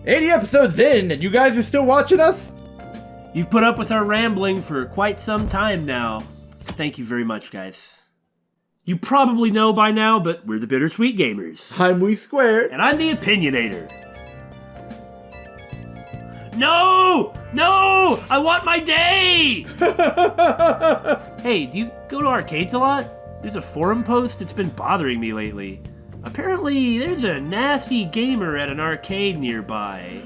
80 episodes in, and you guys are still watching us? You've put up with our rambling for quite some time now. Thank you very much, guys. You probably know by now, but we're the Bittersweet Gamers. I'm We Squared. And I'm the Opinionator. No! No! I want my day! Hey, do you go to arcades a lot? There's a forum post that's been bothering me lately. Apparently, there's a nasty gamer at an arcade nearby.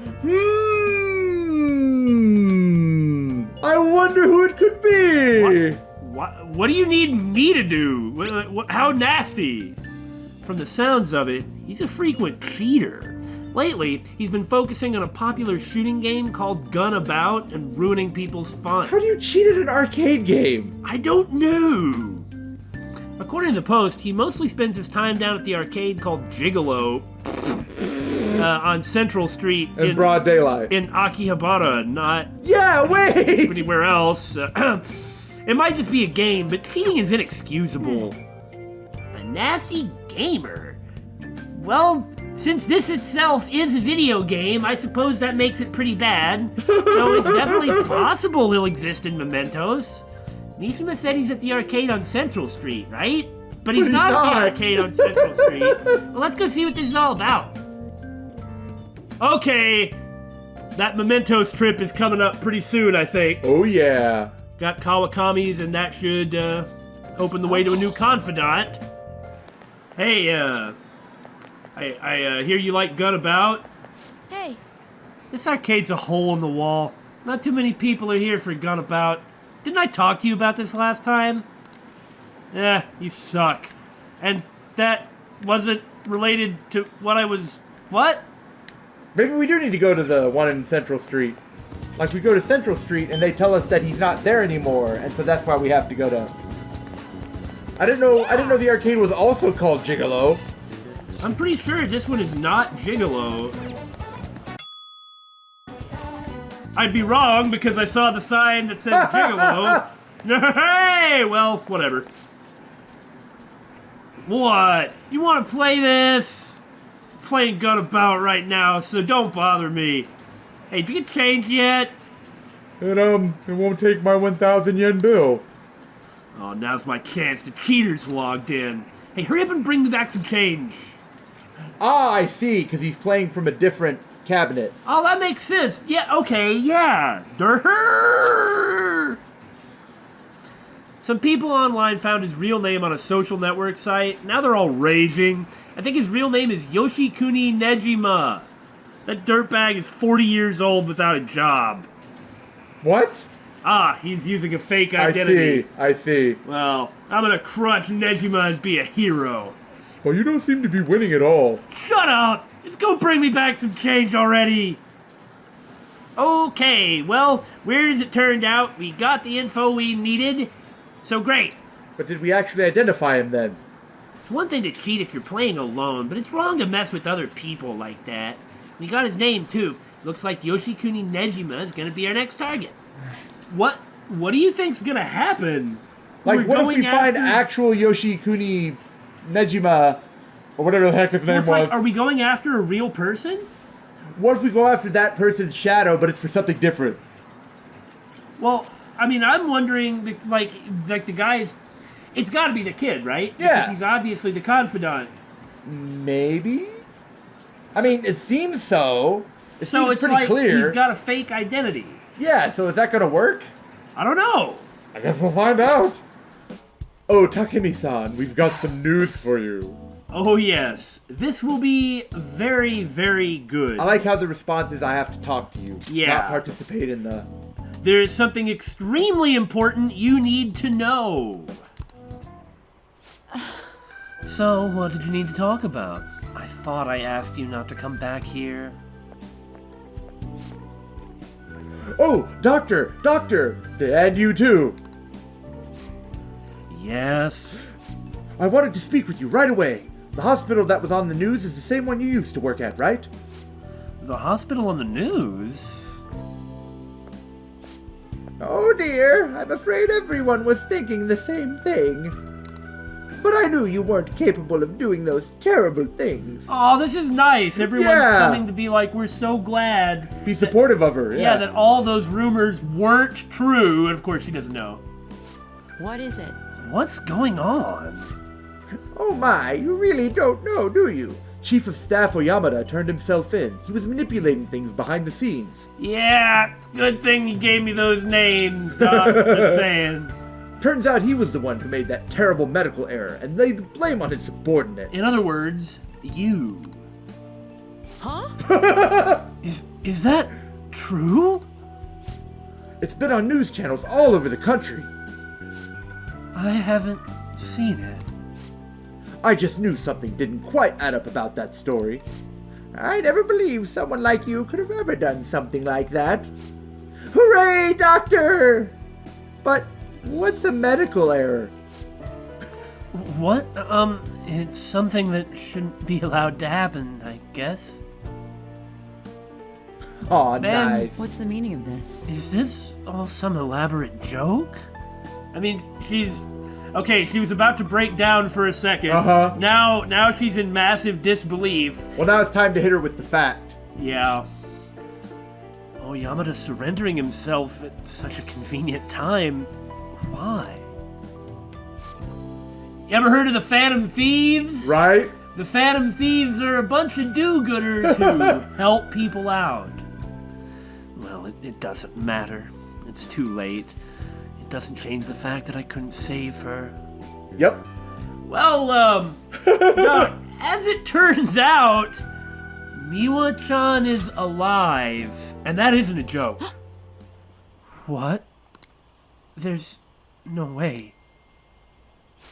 I wonder who it could be! What do you need me to do? How nasty? From the sounds of it, he's a frequent cheater. Lately, he's been focusing on a popular shooting game called Gun About and ruining people's fun. How do you cheat at an arcade game? I don't know. According to the post, he mostly spends his time down at the arcade called Gigolo on Central Street in broad daylight. In Akihabara, not wait! anywhere else. It might just be a game, but cheating is inexcusable. A nasty gamer? Well, since this itself is a video game, I suppose that makes it pretty bad. So it's definitely possible he'll exist in Mementos. Mishima said he's at the arcade on Central Street, right? But he's not at the arcade on Central Street. Well, let's go see what this is all about. Okay, that Mementos trip is coming up pretty soon, I think. Oh, yeah. Got Kawakami's, and that should open the way to a new Confidant. Hey, I hear you like Gun About. Hey. This arcade's a hole in the wall. Not too many people are here for Gun About. Didn't I talk to you about this last time? You suck. And that wasn't related to what I was... What? Maybe we do need to go to the one in Central Street. Like, we go to Central Street and they tell us that he's not there anymore, and so that's why we have to go to... I didn't know the arcade was also called Gigolo. I'm pretty sure this one is not Gigolo. I'd be wrong because I saw the sign that says Gigolo. Hey, well, whatever. What? You want to play this? I'm playing Gun About right now, so don't bother me. Hey, did you get change yet? It won't take my 1,000 yen bill. Oh, now's my chance. The cheater's logged in. Hey, hurry up and bring me back some change. Ah, I see, because he's playing from a different cabinet. Oh, that makes sense. Yeah, okay, yeah. Durr. Some people online found his real name on a social network site. Now they're all raging. I think his real name is Yoshikuni Nejima. That dirtbag is 40 years old without a job. What? Ah, he's using a fake identity. I see. Well, I'm gonna crush Nejima and be a hero. Well, you don't seem to be winning at all. Shut up! Just go bring me back some change already! Okay, well, weird as it turned out, we got the info we needed, so great. But did we actually identify him then? It's one thing to cheat if you're playing alone, but it's wrong to mess with other people like that. We got his name, too. Looks like Yoshikuni Nejima is gonna be our next target. What do you think's gonna happen? Like, what if we find actual Yoshikuni Nejima, or whatever the heck his name was? Like, are we going after a real person? What if we go after that person's shadow, but it's for something different? Well, I mean, I'm wondering, like the guy's... It's gotta be the kid, right? Yeah. Because he's obviously the Confidant. Maybe? I mean, it seems so. It so seems it's pretty like clear. He's got a fake identity. Yeah, so is that gonna work? I don't know. I guess we'll find out. Oh, Takemi-san, we've got some news for you. Oh, yes. This will be very, very good. I like how the response is I have to talk to you. Yeah. Not participate in the... There is something extremely important you need to know. So, what did you need to talk about? I thought I asked you not to come back here. Oh, doctor! And you too. Yes? I wanted to speak with you right away. The hospital that was on the news is the same one you used to work at, right? The hospital on the news? Oh dear, I'm afraid everyone was thinking the same thing. But I knew you weren't capable of doing those terrible things. Oh, this is nice. Everyone's Yeah. coming to be like, we're so glad. Be supportive of her, Yeah, that all those rumors weren't true. And of course, she doesn't know. What is it? What's going on? Oh my, you really don't know, do you? Chief of Staff Oyamada turned himself in. He was manipulating things behind the scenes. Yeah, it's a good thing you gave me those names, Doc. Just saying. Turns out he was the one who made that terrible medical error and laid the blame on his subordinate. In other words, you. Huh? Is that true? It's been on news channels all over the country. I haven't seen it. I just knew something didn't quite add up about that story. I never believed someone like you could have ever done something like that. Hooray, Doctor! But what's a medical error? What? It's something that shouldn't be allowed to happen, I guess. Aw, Man, nice. What's the meaning of this? Is this all some elaborate joke? I mean, okay, she was about to break down for a second. Uh-huh. Now she's in massive disbelief. Well, now it's time to hit her with the fact. Yeah. Oh, Yamada surrendering himself at such a convenient time. Why? You ever heard of the Phantom Thieves? Right? The Phantom Thieves are a bunch of do-gooders who help people out. Well, it doesn't matter. It's too late. It doesn't change the fact that I couldn't save her. Yep. Well, Doc, as it turns out, Miwa-chan is alive. And that isn't a joke. What? There's no way.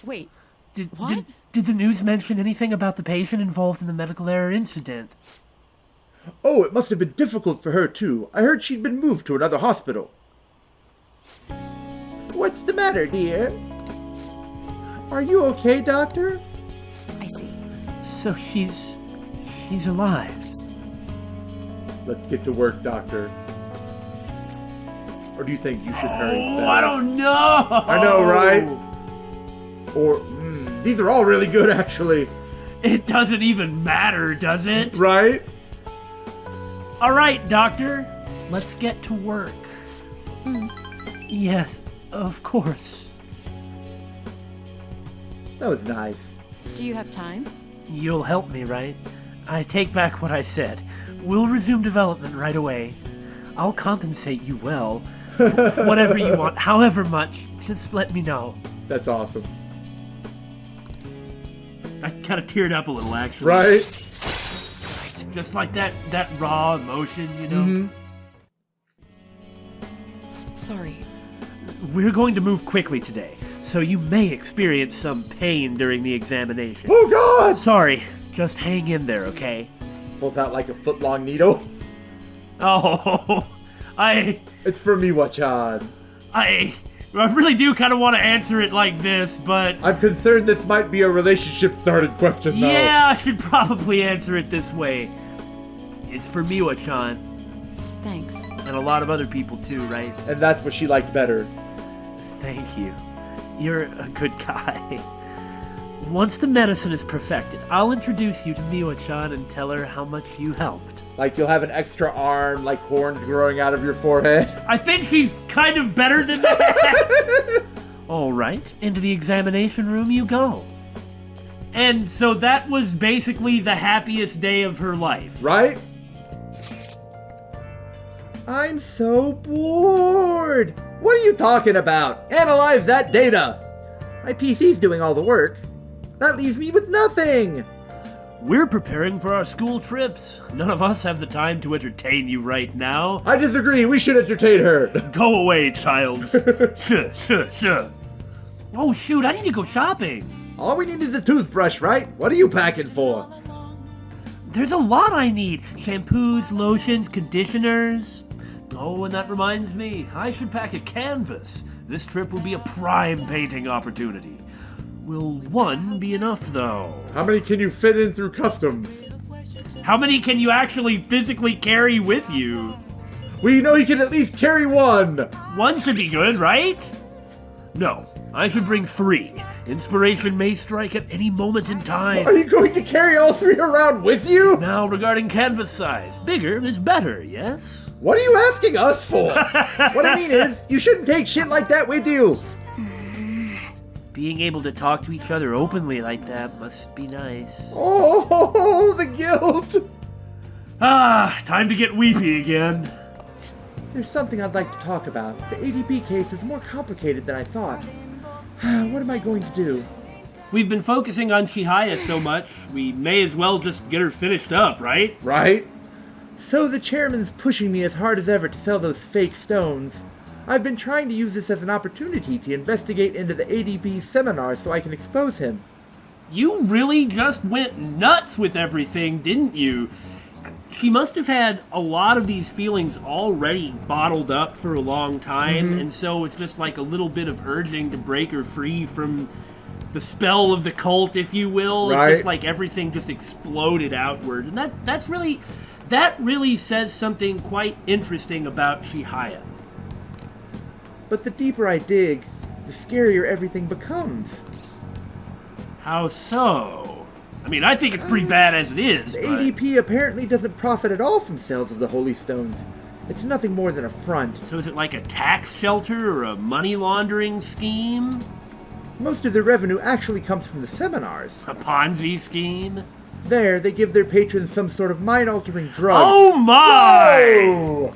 Wait, Did What? the news mention anything about the patient involved in the medical error incident? Oh, it must have been difficult for her, too. I heard she'd been moved to another hospital. What's the matter, dear? Are you okay, Doctor? I see. So she's alive. Let's get to work, Doctor. Or do you think you should hurry instead? I don't know. I know, right? Or, these are all really good, actually. It doesn't even matter, does it? Right? All right, Doctor. Let's get to work. Yes, of course. That was nice. Do you have time? You'll help me, right? I take back what I said. We'll resume development right away. I'll compensate you well. Whatever you want, however much, just let me know. That's awesome. I kind of teared up a little, actually. Right? Just like that raw emotion, you know? Mm-hmm. Sorry. We're going to move quickly today, so you may experience some pain during the examination. Oh, God! Sorry, just hang in there, okay? Pulls out like a foot-long needle. Oh, It's for Miwa-chan. I really do kind of want to answer it like this, but I'm concerned this might be a relationship-started question, though. yeah, I should probably answer it this way. It's for Miwa-chan, Thanks. and a lot of other people too, right? And that's what she liked better. Thank you. You're a good guy. Once the medicine is perfected, I'll introduce you to Miwa-chan and tell her how much you helped. Like, you'll have an extra arm, like horns growing out of your forehead. I think she's kind of better than that. All right, into the examination room you go. And so that was basically the happiest day of her life. Right? I'm so bored. What are you talking about? Analyze that data. My PC's doing all the work. That leaves me with nothing. We're preparing for our school trips. None of us have the time to entertain you right now. I disagree. We should entertain her. Go away, child. Sure. Oh, shoot, I need to go shopping. All we need is a toothbrush, right? What are you packing for? There's a lot I need. Shampoos, lotions, conditioners. Oh, and that reminds me, I should pack a canvas. This trip will be a prime painting opportunity. Will one be enough, though? How many can you fit in through customs? How many can you actually physically carry with you? We know you can at least carry one. One should be good, right? No, I should bring 3. Inspiration may strike at any moment in time. Are you going to carry all three around with you? Now, regarding canvas size, bigger is better, yes? What are you asking us for? What I mean is, you shouldn't take shit like that with you. Being able to talk to each other openly like that must be nice. Oh, the guilt. Ah, time to get weepy again. There's something I'd like to talk about. The ADP case is more complicated than I thought. What am I going to do? We've been focusing on Chihaya so much, we may as well just get her finished up, right? Right? So the chairman's pushing me as hard as ever to sell those fake stones. I've been trying to use this as an opportunity to investigate into the ADP seminar so I can expose him. You really just went nuts with everything, didn't you? She must have had a lot of these feelings already bottled up for a long time, and so it's just like a little bit of urging to break her free from the spell of the cult, if you will. Right. It's just like everything just exploded outward. And that really says something quite interesting about Chihaya. But the deeper I dig, the scarier everything becomes. How so? I mean, I think it's pretty bad as it is, The but... ADP apparently doesn't profit at all from sales of the holy stones. It's nothing more than a front. So is it like a tax shelter or a money laundering scheme? Most of their revenue actually comes from the seminars. A Ponzi scheme? There, they give their patrons some sort of mind-altering drug. Oh my! Whoa!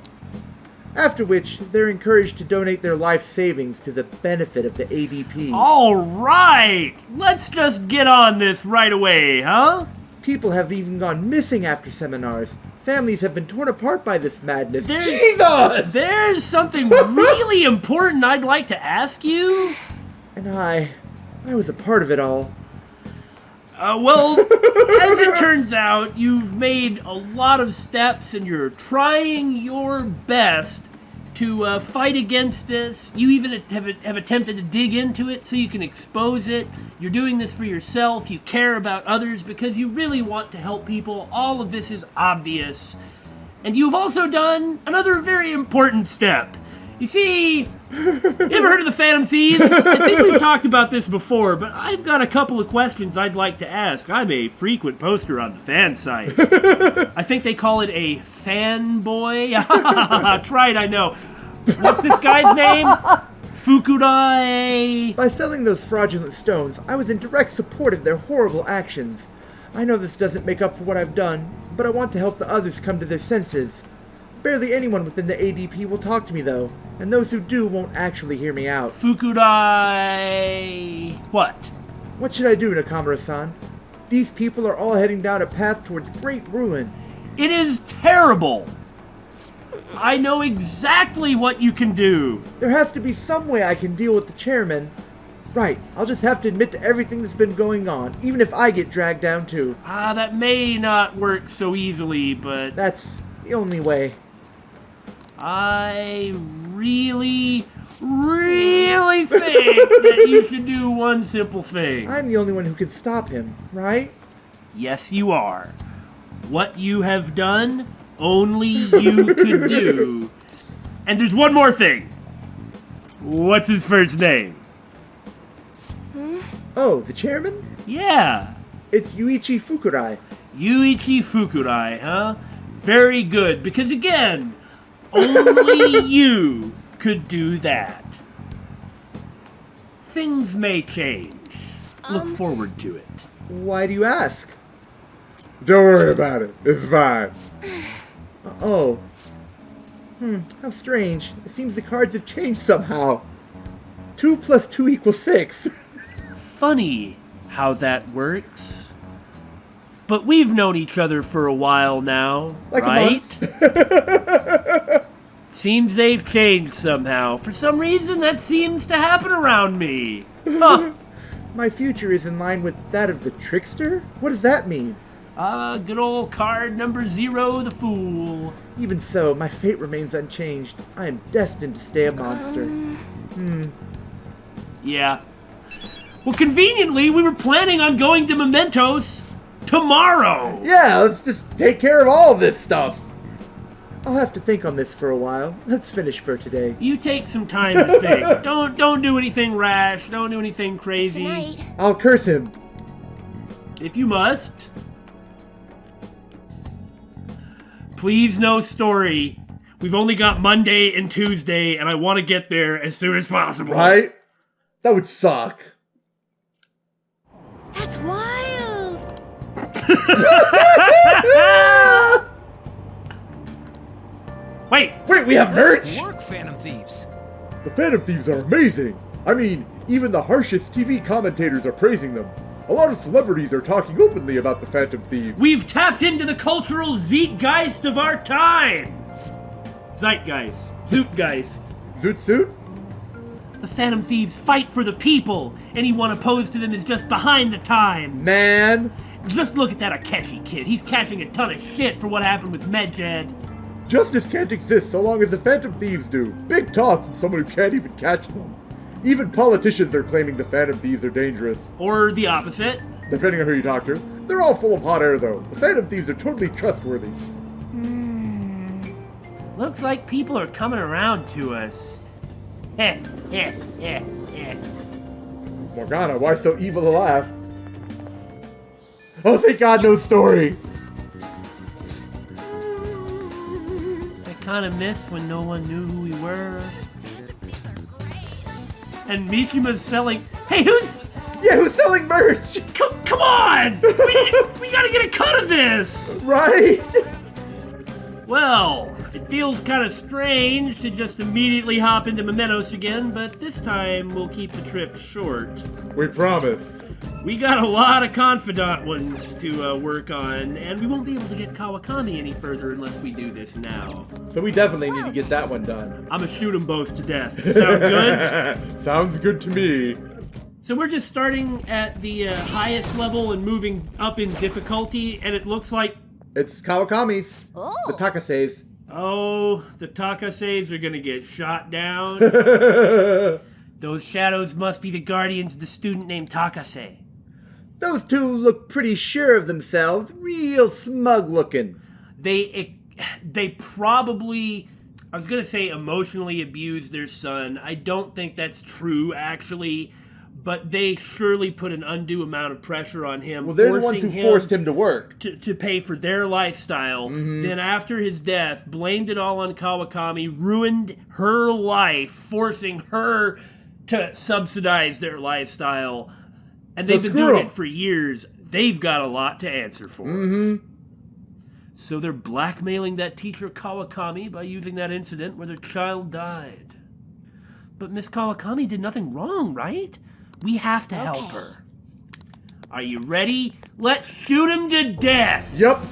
After which, they're encouraged to donate their life savings to the benefit of the ADP. All right! Let's just get on this right away, huh? People have even gone missing after seminars. Families have been torn apart by this madness. There's- Jesus! There's something really important I'd like to ask you. And I was a part of it all. Well, as it turns out, you've made a lot of steps and you're trying your best to fight against this. You even have attempted to dig into it so you can expose it. You're doing this for yourself. You care about others because you really want to help people. All of this is obvious. And you've also done another very important step. You see, you ever heard of the Phantom Thieves? I think we've talked about this before, but I've got a couple of questions I'd like to ask. I'm a frequent poster on the fan site. I think they call it a fanboy. Tried, I know. What's this guy's name? Fukurai. By selling those fraudulent stones, I was in direct support of their horrible actions. I know this doesn't make up for what I've done, but I want to help the others come to their senses. Barely anyone within the ADP will talk to me, though, and those who do won't actually hear me out. Fukurai. What? What should I do, Nakamura-san? These people are all heading down a path towards great ruin. It is terrible. I know exactly what you can do. There has to be some way I can deal with the chairman. Right, I'll just have to admit to everything that's been going on, even if I get dragged down too. That may not work so easily, but... That's the only way. I really think that you should do one simple thing. I'm the only one who can stop him, right? Yes, you are. What you have done, only you could do. And there's one more thing. What's his first name? Oh, the chairman? Yeah. It's Yuichi Fukurai. Yuichi Fukurai, huh? Very good, because again, only you could do that. Things may change. Look forward to it. Why do you ask? Don't worry about it. It's fine. Oh. How strange. It seems the cards have changed somehow. 2 + 2 = 6. Funny how that works. But we've known each other for a while now, Like right? a month. Seems they've changed somehow. For some reason, that seems to happen around me. Huh. My future is in line with that of the trickster? What does that mean? Good old card number 0, the Fool. Even so, my fate remains unchanged. I am destined to stay a monster. Yeah. Well, conveniently, we were planning on going to Mementos tomorrow. Yeah, let's just take care of all of this stuff. I'll have to think on this for a while. Let's finish for today. You take some time to think. Don't do anything rash. Don't do anything crazy. Good night. I'll curse him. If you must. Please no story. We've only got Monday and Tuesday, and I want to get there as soon as possible. Right? That would suck. That's wild. Wait, Wait, we have merch? Work, Phantom Thieves. The Phantom Thieves are amazing. I mean, even the harshest TV commentators are praising them. A lot of celebrities are talking openly about the Phantom Thieves. we've tapped into the cultural zeitgeist of our time. Zeitgeist. Zootgeist. Zoot Suit? The Phantom Thieves fight for the people. Anyone opposed to them is just behind the times. Man. Just look at that Akechi kid. He's catching a ton of shit for what happened with Medjed. Justice can't exist so long as the Phantom Thieves do. Big talk from someone who can't even catch them. Even politicians are claiming the Phantom Thieves are dangerous. Or the opposite. Depending on who you talk to. They're all full of hot air though. The Phantom Thieves are totally trustworthy. Looks like people are coming around to us. Heh, heh, heh, heh. Morgana, why so evil to laugh? Oh, thank God, no story! I kinda miss when no one knew who we were. And Mishima's selling. Hey, who's. Yeah, who's selling merch? Come on! We gotta get a cut of this! Right? Well, it feels kind of strange to just immediately hop into Mementos again, but this time we'll keep the trip short. We promise. We got a lot of Confidant ones to work on, and we won't be able to get Kawakami any further unless we do this now. So we definitely need to get that one done. I'm gonna shoot them both to death. Sound good? Sounds good to me. So we're just starting at the highest level and moving up in difficulty, and it looks like... It's Kawakami's. Oh. The Takase's. Oh, the Takaseis are gonna get shot down. Those shadows must be the guardians of the student named Takase. Those two look pretty sure of themselves. Real smug looking. They probably, I was gonna say emotionally abused their son. I don't think that's true, actually. But they surely put an undue amount of pressure on him. Well, they're the ones who forced him to work. To pay for their lifestyle. Mm-hmm. Then after his death, blamed it all on Kawakami, ruined her life, forcing her to subsidize their lifestyle. And they've been doing it for years. They've got a lot to answer for. Mm-hmm. So they're blackmailing that teacher Kawakami by using that incident where their child died. But Miss Kawakami did nothing wrong, right? We have to help her. Are you ready? Let's shoot him to death! Yup.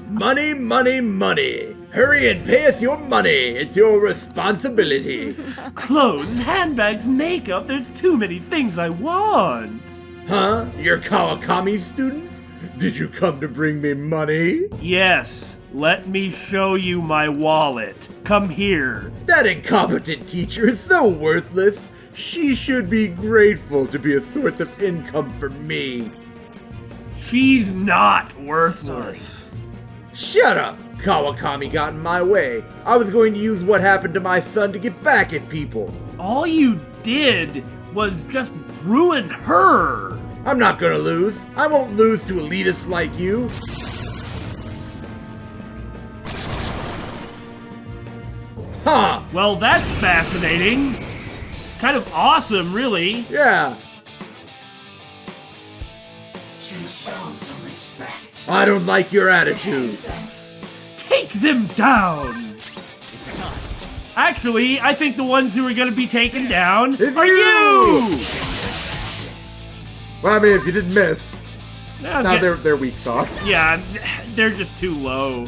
Money, money, money. Hurry and pay us your money. It's your responsibility. Clothes, handbags, makeup, there's too many things I want. Huh? You're Kawakami students? Did you come to bring me money? Yes, let me show you my wallet. Come here. That incompetent teacher is so worthless. She should be grateful to be a source of income for me. She's not worthless. Shut up! Kawakami got in my way. I was going to use what happened to my son to get back at people. All you did was just ruin her. I'm not gonna lose. I won't lose to elitists like you. Ha! Well, that's fascinating. Kind of awesome, really. Yeah. I don't like your attitude. Take them down. Actually, I think the ones who are going to be taken down It's are you. Well, I mean, if you didn't miss. No, No, they're weak sauce. yeah, they're just too low.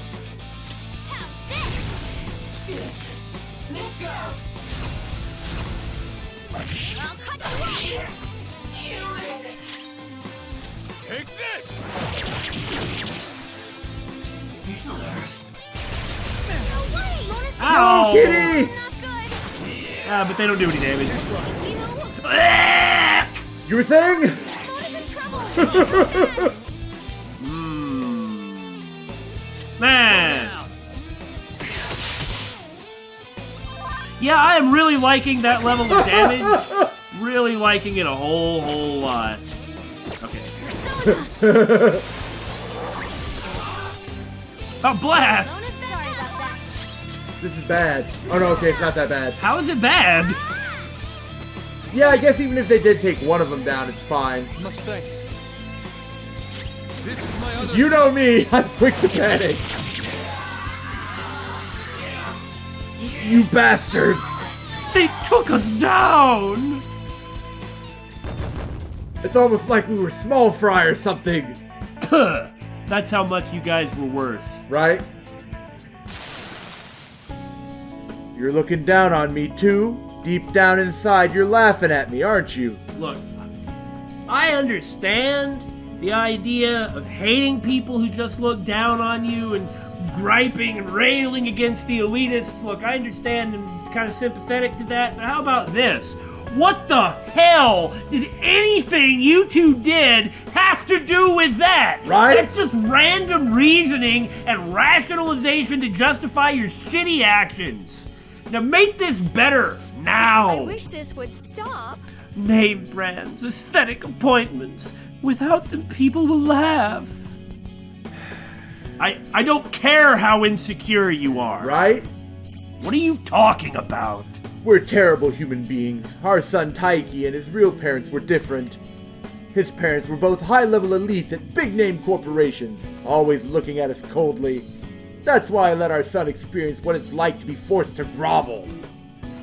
Take this! Ow! Kitty! Ah, but they don't do any damage. You were saying? Man, Yeah, I am really liking that level of damage. Really liking it a whole lot. Okay. A blast! Sorry about that. This is bad. Oh no, okay, it's not that bad. How is it bad? Yeah, I guess even if they did take one of them down, it's fine. Much thanks. This is my other. You know me, I'm quick to panic. You bastards! They took us down! It's almost like we were small fry or something, Puh. That's how much you guys were worth. right? You're looking down on me too? Deep down inside, you're laughing at me, aren't you? Look, I understand the idea of hating people who just look down on you and griping and railing against the elitists. Look, I understand and kind of sympathetic to that, but how about this? What the hell did anything you two did have to do with that? Right? That's just random reasoning and rationalization to justify your shitty actions. Now make this better, now! I wish this would stop. Name brands, aesthetic appointments. Without them, people will laugh. I don't care how insecure you are. Right? What are you talking about? We're terrible human beings. Our son Taiki and his real parents were different. His parents were both high-level elites at big-name corporations, always looking at us coldly. That's why I let our son experience what it's like to be forced to grovel.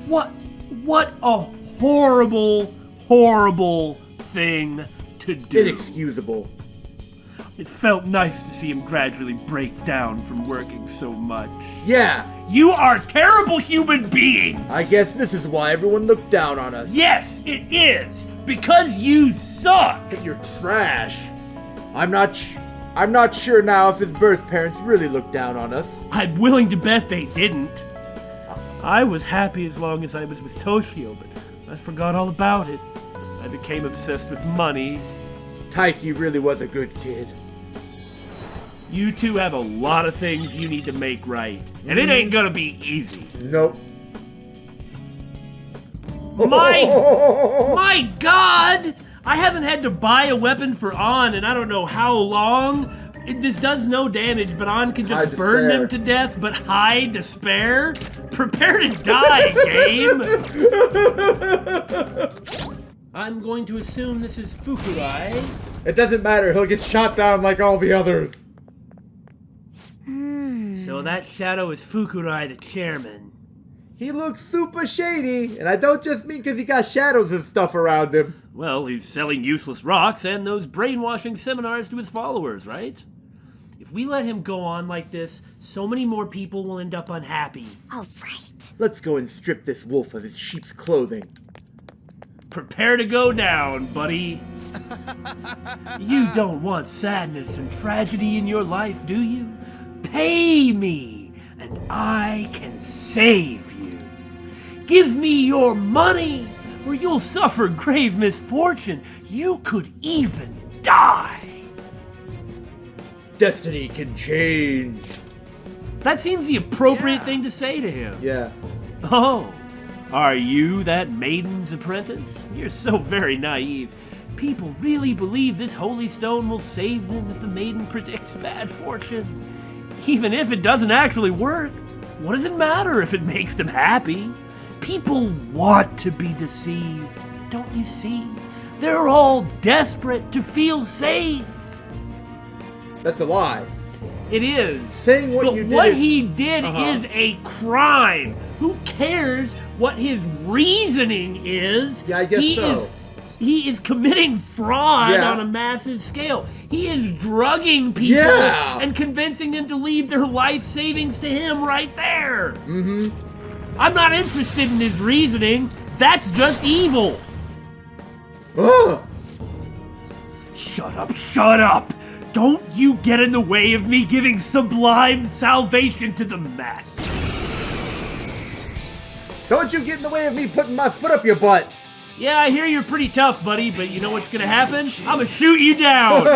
What a horrible, horrible thing to do. Inexcusable. It felt nice to see him gradually break down from working so much. Yeah, You are terrible human beings! I guess this is why everyone looked down on us. Yes, it is! Because you suck! You're trash. I'm not sure now if his birth parents really looked down on us. I'm willing to bet they didn't. I was happy as long as I was with Toshio, but I forgot all about it. I became obsessed with money. Taiki really was a good kid. You two have a lot of things you need to make right, and it ain't gonna be easy. Nope. My God! I haven't had to buy a weapon for An in I don't know how long. This does no damage, but An can just Hide burn despair. them to death, but hide despair? Prepare to die, game! I'm going to assume this is Fukurai. It doesn't matter, he'll get shot down like all the others. So that shadow is Fukurai, the chairman. He looks super shady, and I don't just mean because he got shadows and stuff around him. Well, he's selling useless rocks and those brainwashing seminars to his followers, right? If we let him go on like this, so many more people will end up unhappy. All right. Let's go and strip this wolf of his sheep's clothing. Prepare to go down, buddy. You don't want sadness and tragedy in your life, do you? Pay me, and I can save you. Give me your money, or you'll suffer grave misfortune. You could even die. Destiny can change. That seems the appropriate thing to say to him. Yeah. Oh, are you that maiden's apprentice? You're so very naive. People really believe this holy stone will save them if the maiden predicts bad fortune. Even if it doesn't actually work, what does it matter if it makes them happy? People want to be deceived, don't you see? They're all desperate to feel safe. That's a lie. It is. Saying what but you did what is- he did Uh-huh. is a crime. Who cares what his reasoning is? Yeah, I guess so. He is committing fraud Yeah. on a massive scale. He is drugging people Yeah. and convincing them to leave their life savings to him right there. Mm-hmm. I'm not interested in his reasoning. That's just evil. Ugh. Shut up, shut up! Don't you get in the way of me giving sublime salvation to the masses. Don't you get in the way of me putting my foot up your butt. Yeah, I hear you're pretty tough, buddy, but you know what's gonna happen? I'm gonna shoot you down!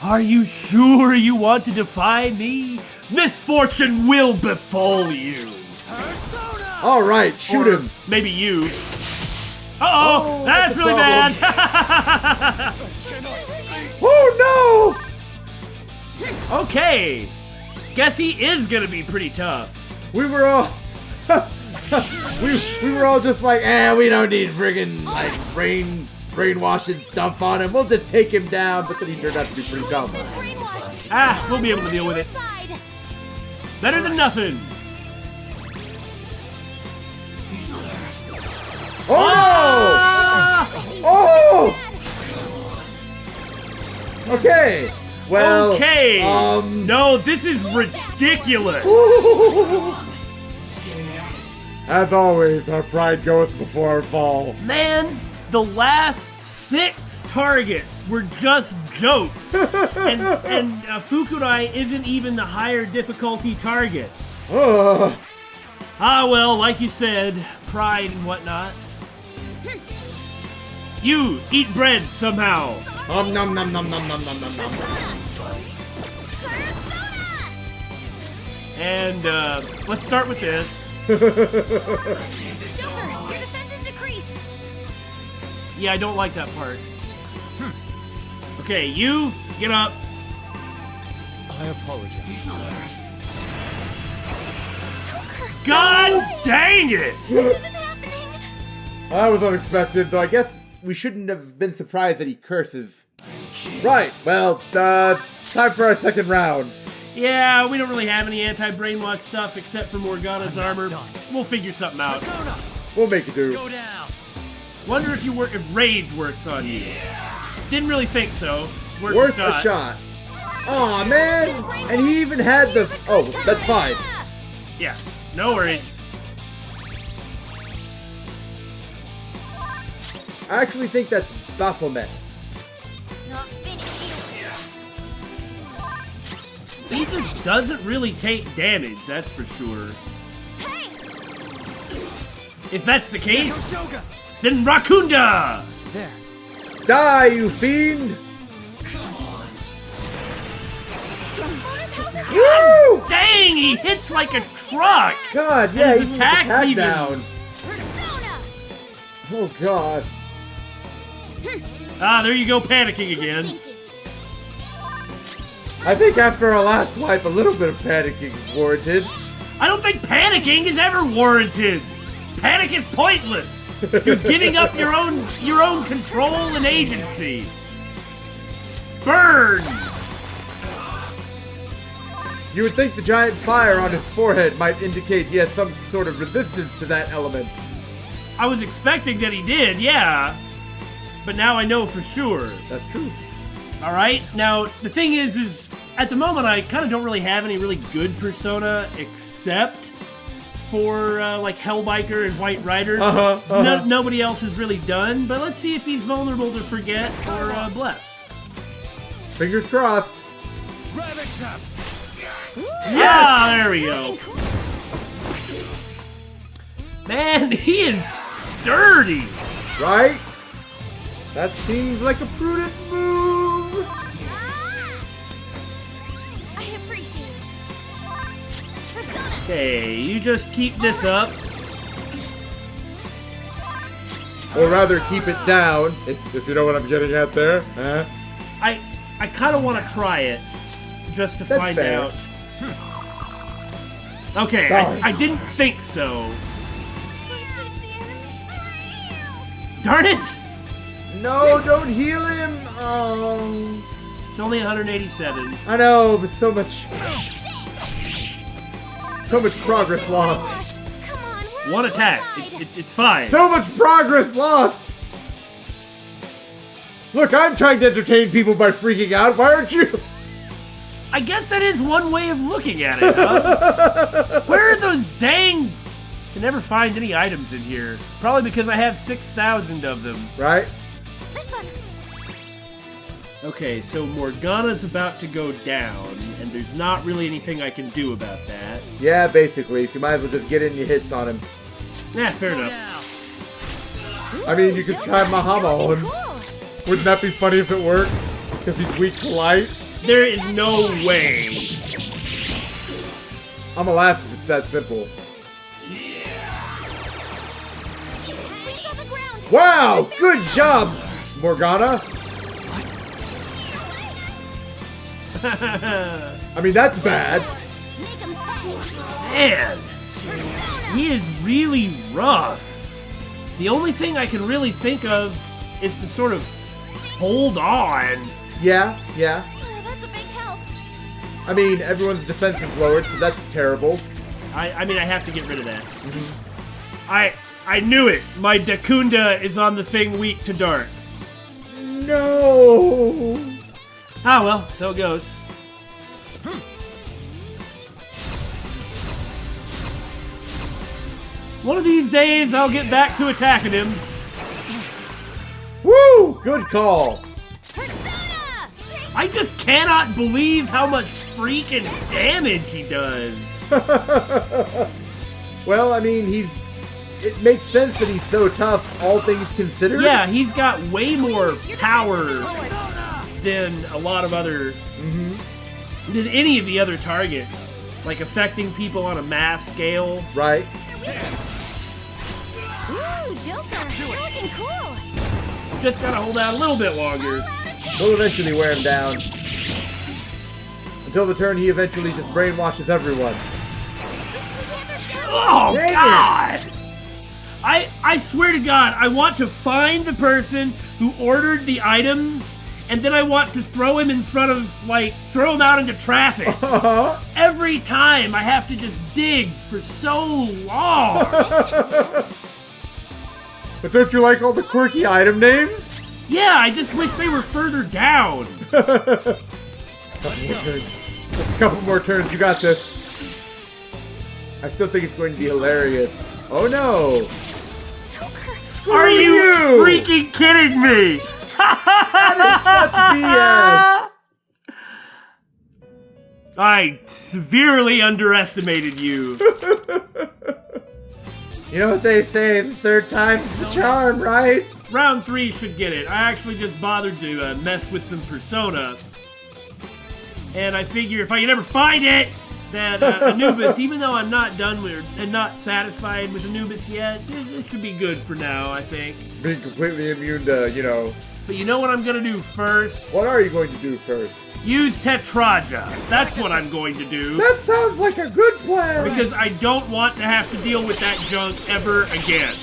Are you sure you want to defy me? Misfortune will befall you! All right, shoot Or him. maybe you. Uh-oh, Oh, that's that's a really bad. Oh no! Okay. Guess he is gonna be pretty tough. We were all we were all just like, we don't need friggin' like brainwashing stuff on him. We'll just take him down. But then he turned out to be pretty dumb. Ah, we'll be able to deal with it. Better than nothing. Oh! Ah! Oh! Okay. Well. Okay. No, this is ridiculous. As always, our pride goeth before our fall. Man, the last 6 targets were just jokes. and Fukurai isn't even the higher difficulty target. Ugh. Ah, well, like you said, pride and whatnot. You eat bread somehow. Nom nom nom nom nom nom nom nom. And let's start with this. Joker, your defense is decreased. Yeah, I don't like that part. Okay, you get up. I apologize. God dang it! This isn't happening. That was unexpected, though I guess we shouldn't have been surprised that he curses. Right, well, time for our second round. Yeah, we don't really have any anti-brainwash stuff except for Morgana's armor. We'll figure something out. We'll make it do. Go down. Wonder if Rage works on you. Didn't really think so. Worth a shot. Aw, man! And he even had the... Oh, that's fine. Yeah, no worries. I actually think that's Baphomet. Not finished either. He just doesn't really take damage, that's for sure. Hey! If that's the case, Shoga. then Rakunda! There. Die, you fiend! Woo! Dang, he hits like a truck! God, yeah, his he needs attacks attack even- down. Persona! Oh, God. Ah, there you go, panicking again. I think after our last wipe, a little bit of panicking is warranted. I don't think panicking is ever warranted. Panic is pointless. You're giving up your own control and agency. Burn! You would think the giant fire on his forehead might indicate he has some sort of resistance to that element. I was expecting that he did, yeah. But now I know for sure. That's true. Alright, now, the thing is at the moment I kind of don't really have any really good persona except for, like, Hellbiker and White Rider. Nobody else has really done, but let's see if he's vulnerable to forget or, bless. Fingers crossed. Ravage them. Ah, there we go. Man, he is sturdy. Right? That seems like a prudent move. I appreciate it. Persona! Okay, you just keep this up. Or rather, keep it down, if you know what I'm getting at there. I kind of want to try it, just to That's find fair. out. Okay, Darn. I didn't think so. Which is the enemy? Darn it! No, don't heal him. Oh, It's only 187. I know, but so much progress lost. Come on, we're One on the attack. side. It's fine. So much progress lost. Look, I'm trying to entertain people by freaking out. Why aren't you? I guess that is one way of looking at it, huh? Where are those dang... I can never find any items in here. Probably because I have 6,000 of them. Right? This one. Okay, so Morgana's about to go down, and there's not really anything I can do about that. Yeah, basically. So you might as well just get in your hits on him. Yeah, fair enough. I mean, you could try Mahama on him. Cool. Wouldn't that be funny if it worked? Because he's weak to light. There is no way. I'ma laugh if it's that simple. Wow, good job, Morgana. I mean, that's bad. Make 'em pay. Man, he is really rough. The only thing I can really think of is to sort of hold on. Yeah. Oh, that's a big help. I mean, everyone's defense is lowered, so that's terrible. I mean, I have to get rid of that. I knew it. My Dakunda is on the thing weak to dark. No. Ah, well, so it goes. One of these days, I'll get back to attacking him. Woo! Good call. Persona! I just cannot believe how much freaking damage he does. Well, I mean, it makes sense that he's so tough, all things considered. Yeah, he's got way more power than a lot of other... than any of the other targets. Like affecting people on a mass scale. Right. Ooh, Joker, you're looking cool. Just gotta hold out a little bit longer. We'll eventually wear him down. Until the turn he eventually just brainwashes everyone. Oh, Dang it. God! I swear to God, I want to find the person who ordered the items, and then I want to throw him in front of, like, throw him out into traffic. Every time I have to just dig for so long. But don't you like all the quirky item names? Yeah, I just wish they were further down. Just a couple more turns, you got this. I still think it's going to be hilarious. Oh no! Screw Are you freaking kidding me? That is such BS! I severely underestimated you. You know what they say, the third time's the charm, right? Round 3 should get it. I actually just bothered to mess with some Persona. And I figure if I can ever find it, that Anubis, even though I'm not done with and not satisfied with Anubis yet, this should be good for now, I think. Being completely immune to, you know... But you know what I'm gonna do first? What are you going to do first? Use Tetraja. That's what I'm going to do. That sounds like a good plan! Because I don't want to have to deal with that junk ever again.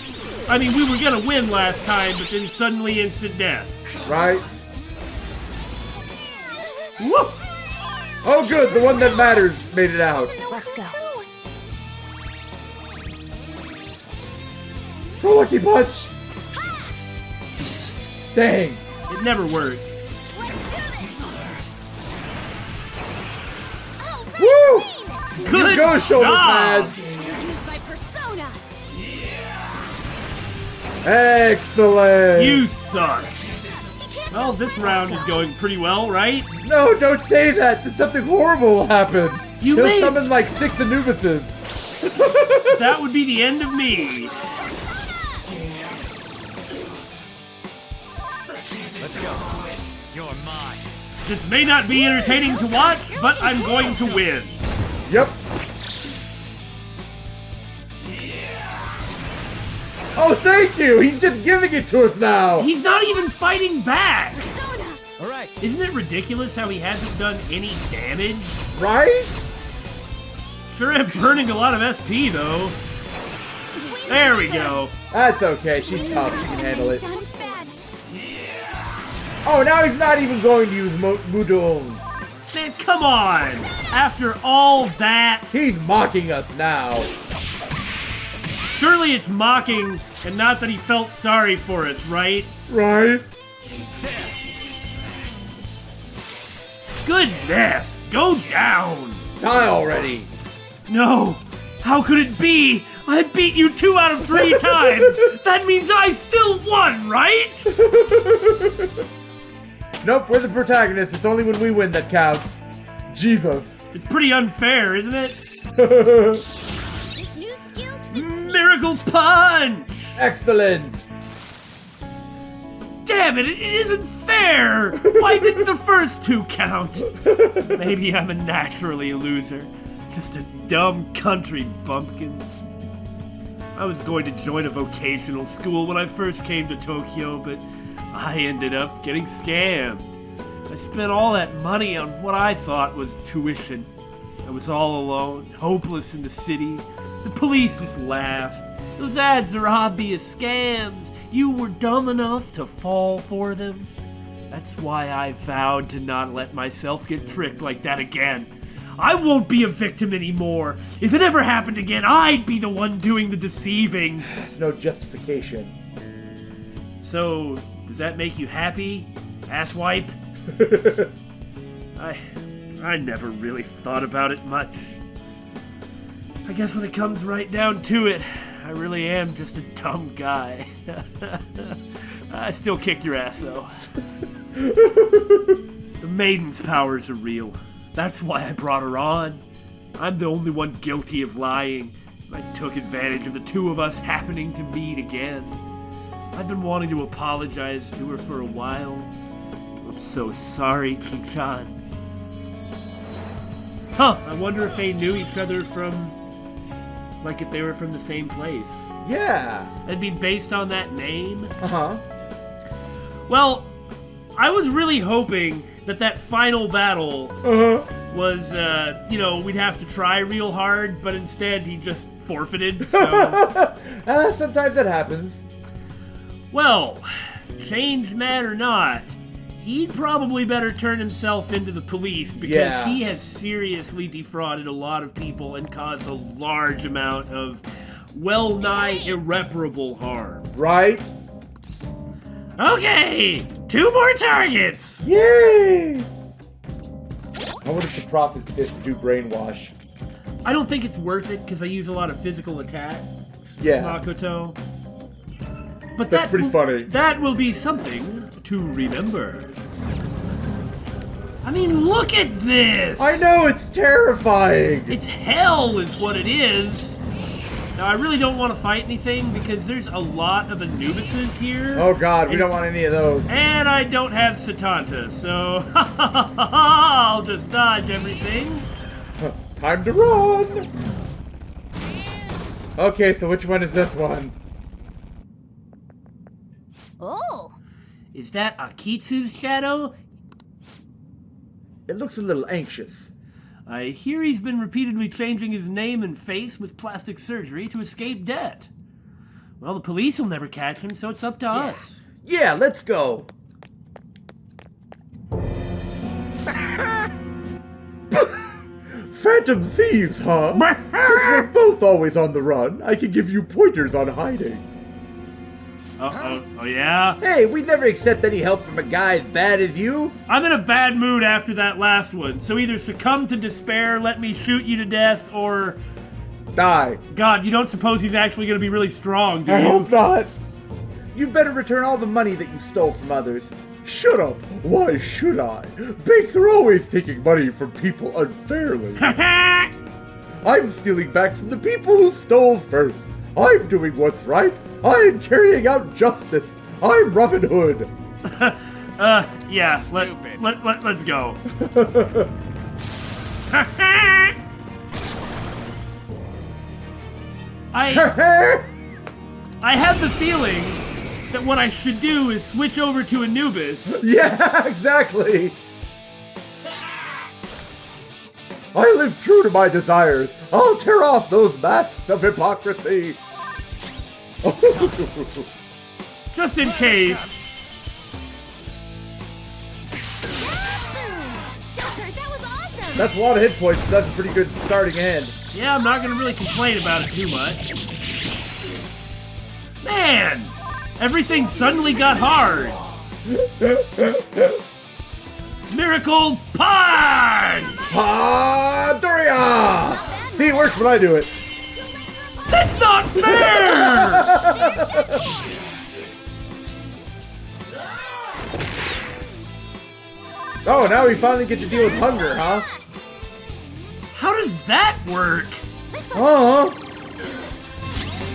I mean, we were gonna win last time, but then suddenly instant death. Right? Woo! Oh good, the one that matters made it out. Let's go. Go Lucky Punch! Dang! It never works. Woo! Good You go, shoulder job! pads! Use my persona. Excellent! You suck. Well, this round is going pretty well, right? No, don't say that! Something horrible will happen! You He'll made- summon like 6 Anubises! That would be the end of me. Let's go. You're mine. This may not be entertaining to watch, but I'm going to win. Yep. Oh, thank you! He's just giving it to us now! He's not even fighting back. Persona. All right. Isn't it ridiculous how he hasn't done any damage? Right? Sure am burning a lot of SP, though. There we go. That's okay, she's tough, she can handle it. Sounds bad. Oh, now he's not even going to use Mudong. Man, come on! After all that, He's mocking us now. surely it's mocking and not that he felt sorry for us, right? Right? Goodness! Go down! Die already. No! How could it be? I beat you 2 out of 3 times! That means I still won, right? Nope, we're the protagonists. It's only when we win that counts. Jesus. It's pretty unfair, isn't it? This new skill suits me. Miracle Punch! Excellent. Damn it, it isn't fair! Why didn't the first 2 count? Maybe I'm a naturally loser. Just a dumb country bumpkin. I was going to join a vocational school when I first came to Tokyo, but I ended up getting scammed. I spent all that money on what I thought was tuition. I was all alone, hopeless in the city. The police just laughed. Those ads are obvious scams. You were dumb enough to fall for them. That's why I vowed to not let myself get tricked like that again. I won't be a victim anymore. If it ever happened again, I'd be the one doing the deceiving. That's no justification. So, does that make you happy, asswipe? I never really thought about it much. I guess when it comes right down to it, I really am just a dumb guy. I still kick your ass, though. The maiden's powers are real. That's why I brought her on. I'm the only one guilty of lying. I took advantage of the two of us happening to meet again. I've been wanting to apologize to her for a while. I'm so sorry, Chi-chan. Huh, I wonder if they knew each other from... like if they were from the same place. Yeah. It'd be based on that name. Uh-huh. Well, I was really hoping that final battle was, we'd have to try real hard, but instead he just forfeited, so... Sometimes that happens. Well, change man or not, he'd probably better turn himself into the police because he has seriously defrauded a lot of people and caused a large amount of well-nigh irreparable harm. Right? Okay, 2 more targets! Yay! I wonder if the Prophet's fist do brainwash. I don't think it's worth it because I use a lot of physical attack. Yeah. Makoto. But That's pretty funny. That will be something to remember. I mean, look at this! I know, it's terrifying! It's hell is what it is. Now, I really don't want to fight anything because there's a lot of Anubises here. Oh god, we don't want any of those. And I don't have Satanta, so I'll just dodge everything. Time to run! Okay, so which one is this one? Oh. Is that Akitsu's shadow? It looks a little anxious. I hear he's been repeatedly changing his name and face with plastic surgery to escape debt. Well, the police will never catch him, so it's up to us. Yeah, let's go! Phantom thieves, huh? Since we're both always on the run, I can give you pointers on hiding. Oh yeah? Hey, we never accept any help from a guy as bad as you. I'm in a bad mood after that last one, so either succumb to despair, let me shoot you to death, or... Die. God, you don't suppose he's actually going to be really strong, do you? I hope not. You better return all the money that you stole from others. Shut up. Why should I? Banks are always taking money from people unfairly. I'm stealing back from the people who stole first. I'm doing what's right. I'm carrying out justice. I'm Robin Hood. Yeah, let's go. I have the feeling that what I should do is switch over to Anubis. Yeah, exactly. I live true to my desires. I'll tear off those masks of hypocrisy. Just in case. Joker, that was awesome! That's a lot of hit points, but that's a pretty good starting hand. Yeah, I'm not gonna really complain about it too much. Man! Everything suddenly got hard! Miracle Punch! Ah, Doria! See, it works when I do it. That's not fair! Oh, now we finally get to deal with hunger, huh? How does that work? Uh-huh.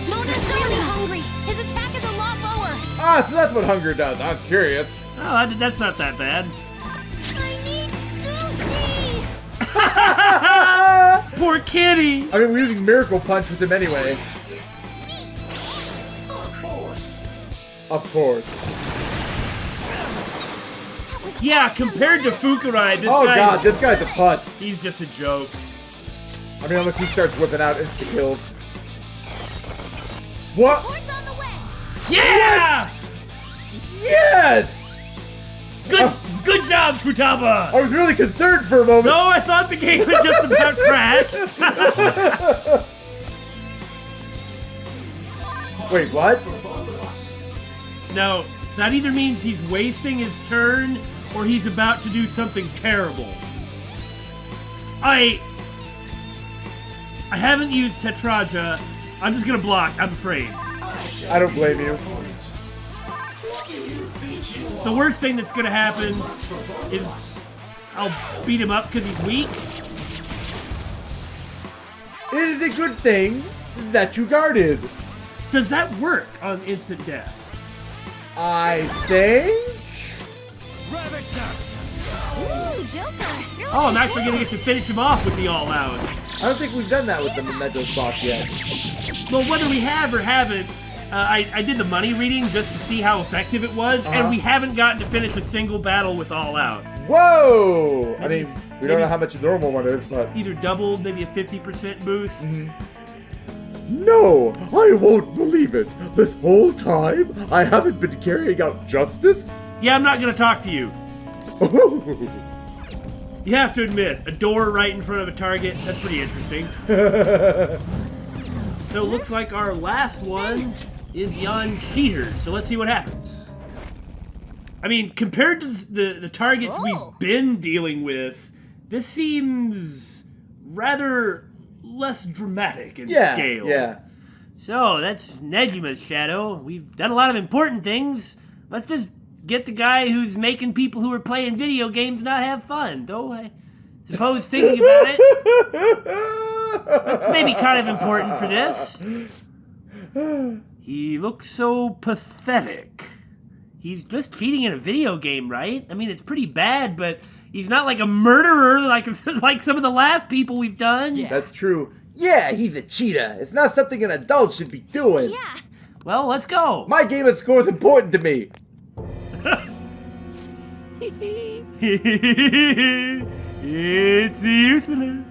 Mona's really hungry. His attack is a lot lower. Ah, so that's what hunger does. I was curious. Oh, that's not that bad. I need sushi. Poor kitty! I mean, we're using Miracle Punch with him anyway. Of course. Yeah, compared to Fukurai, this Oh guy, god, this guy's a putz. he's just a joke. I mean, unless he starts whipping out insta-kills. What? Horse on the way. Yeah! Yes! Good job, Futaba! I was really concerned for a moment. No, I thought the game had just about crashed. Wait, what? No, that either means he's wasting his turn or he's about to do something terrible. I haven't used Tetraja. I'm just gonna block, I'm afraid. I don't blame you. The worst thing that's gonna happen is I'll beat him up because he's weak. It is a good thing that you guarded. Does that work on instant death? I think... Ravage them! Ooh, Joker. You're Oh, I'm actually gonna get to finish him off with the all-out. I don't think we've done that with the Mementos boss yet. Well, whether we have or haven't, I did the money reading just to see how effective it was, and we haven't gotten to finish a single battle with all-out. Whoa! I Maybe- mean, we don't know how much the normal one is, but... Either doubled, maybe a 50% boost. No, I won't believe it. This whole time, I haven't been carrying out justice? Yeah, I'm not gonna talk to you. You have to admit, a door right in front of a target, that's pretty interesting. So it looks like our last one is Yon Cheater, so let's see what happens. I mean, compared to the targets we've been dealing with, this seems rather less dramatic in scale. Yeah. So, that's Nejima's shadow. We've done a lot of important things. Let's just get the guy who's making people who are playing video games not have fun. Though I suppose thinking about it, that's maybe kind of important for this. He looks so pathetic. He's just cheating in a video game, right? I mean, it's pretty bad, but he's not like a murderer like some of the last people we've done. That's true. Yeah, he's a cheetah. It's not something an adult should be doing. Yeah. Well, let's go. My game of score is important to me. It's useless.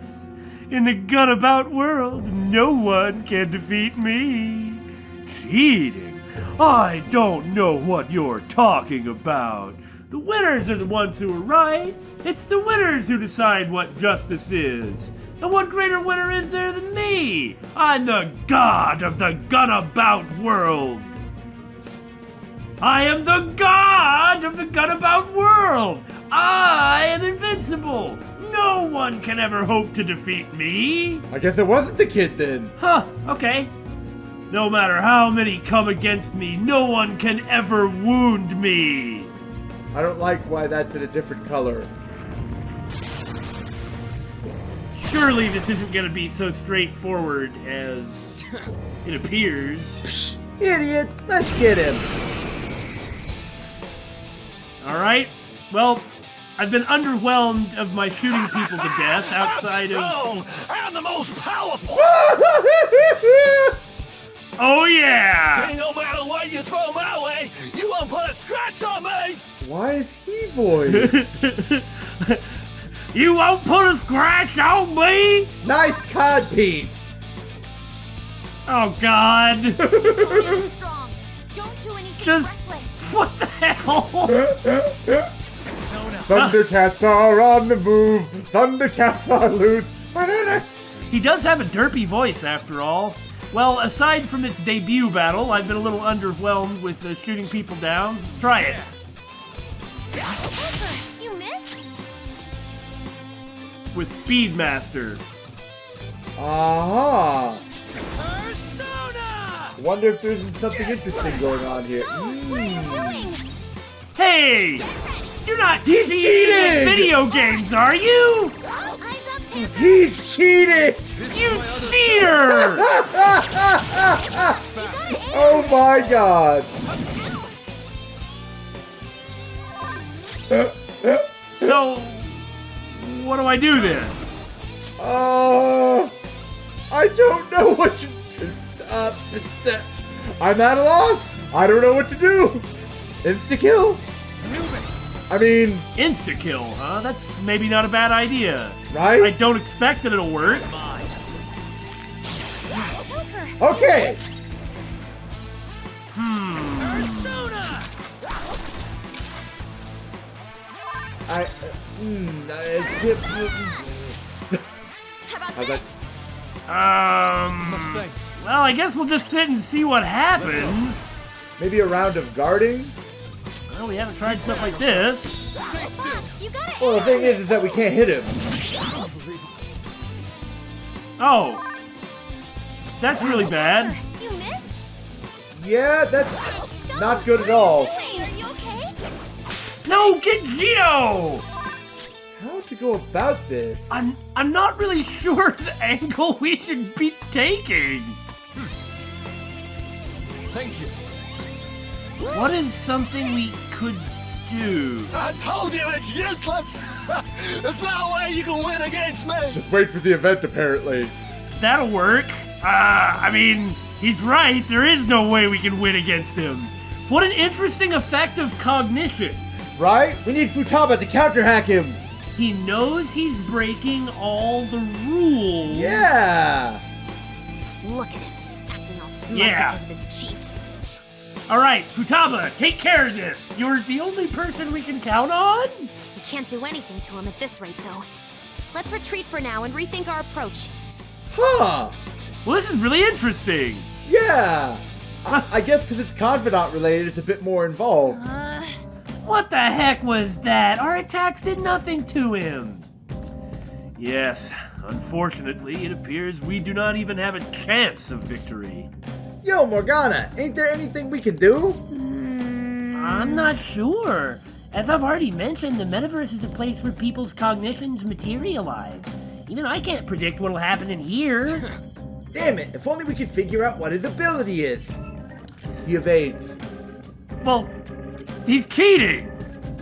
In the gun-about world, no one can defeat me. Cheating? I don't know what you're talking about. The winners are the ones who are right. It's the winners who decide what justice is. And what greater winner is there than me? I'm the god of the gun-about world. I am the god of the gun-about world. I am invincible. No one can ever hope to defeat me. I guess it wasn't the kid then. Huh, okay. No matter how many come against me, no one can ever wound me. I don't like why that's in a different color. Surely this isn't gonna be so straightforward as it appears. Idiot, let's get him. Alright, well, I've been underwhelmed of my shooting people to death outside of... I'm the most powerful! Oh yeah! No matter what you throw my way, you won't put a scratch on me! Why is he voiced? You won't put a scratch on me? Nice codpiece. Oh god. Really strong. Don't do anything Just... reckless. What the hell? Thundercats are on the move. Thundercats are loose. He does have a derpy voice, after all. Well, aside from its debut battle, I've been a little underwhelmed with shooting people down. Let's try it. You missed? With Speedmaster. Aha. Persona! Wonder if there's something interesting going on here. What are you doing? Hey! You're not He's cheating in cheating! video games, are you? Eyes up, Panther. He's cheating! You cheater! Oh my god! So, what do I do then? I don't know what you... Stop. I'm at a loss. I don't know what to do. Insta-kill? I mean, Insta-kill, huh? That's maybe not a bad idea. right? I don't expect that it'll work. Okay. I. How about How's this? that? Thanks. Well, I guess we'll just sit and see what happens. Maybe a round of guarding? Well, we haven't tried stuff like this. Stay still. Fox, you gotta Well, the thing is that we can't hit him. Oh. That's really bad. You missed? Yeah, that's Scott, not good at all. Hey, are you okay? No, get Gino! How to go about this? I'm not really sure the angle we should be taking. Thank you. What is something we could do? I told you it's useless! There's no way you can win against me! Just wait for the event, apparently. That'll work. I mean, he's right. There is no way we can win against him. What an interesting effect of cognition. Right? We need Futaba to counterhack him. He knows he's breaking all the rules. Yeah. Look at him, acting all smart Yeah. because of his cheats. All right, Futaba, take care of this. You're the only person we can count on? We can't do anything to him at this rate, though. Let's retreat for now and rethink our approach. Huh. Well, this is really interesting. Yeah. I guess because it's Confidant related, it's a bit more involved. What the heck was that? Our attacks did nothing to him. Yes, unfortunately, it appears we do not even have a chance of victory. Yo, Morgana, ain't there anything we can do? I'm not sure. As I've already mentioned, the metaverse is a place where people's cognitions materialize. Even I can't predict what'll happen in here. Damn it, if only we could figure out what his ability is. He evades. Well, he's cheating.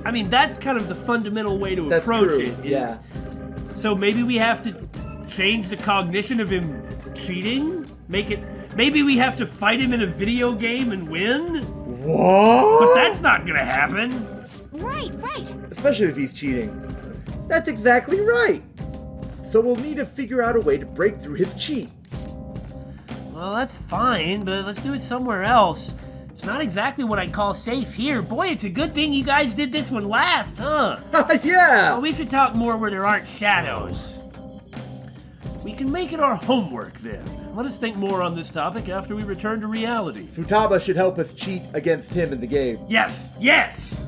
I mean, that's kind of the fundamental way to That's approach true, it. yeah. So maybe we have to change the cognition of him cheating? Maybe we have to fight him in a video game and win? What? But that's not gonna happen. Right, right. Especially if he's cheating. That's exactly right. So we'll need to figure out a way to break through his cheat. Well, that's fine, but let's do it somewhere else. It's not exactly what I'd call safe here. Boy, it's a good thing you guys did this one last, huh? Yeah! Well, we should talk more where there aren't shadows. We can make it our homework then. Let us think more on this topic after we return to reality. Futaba should help us cheat against him in the game. Yes, yes!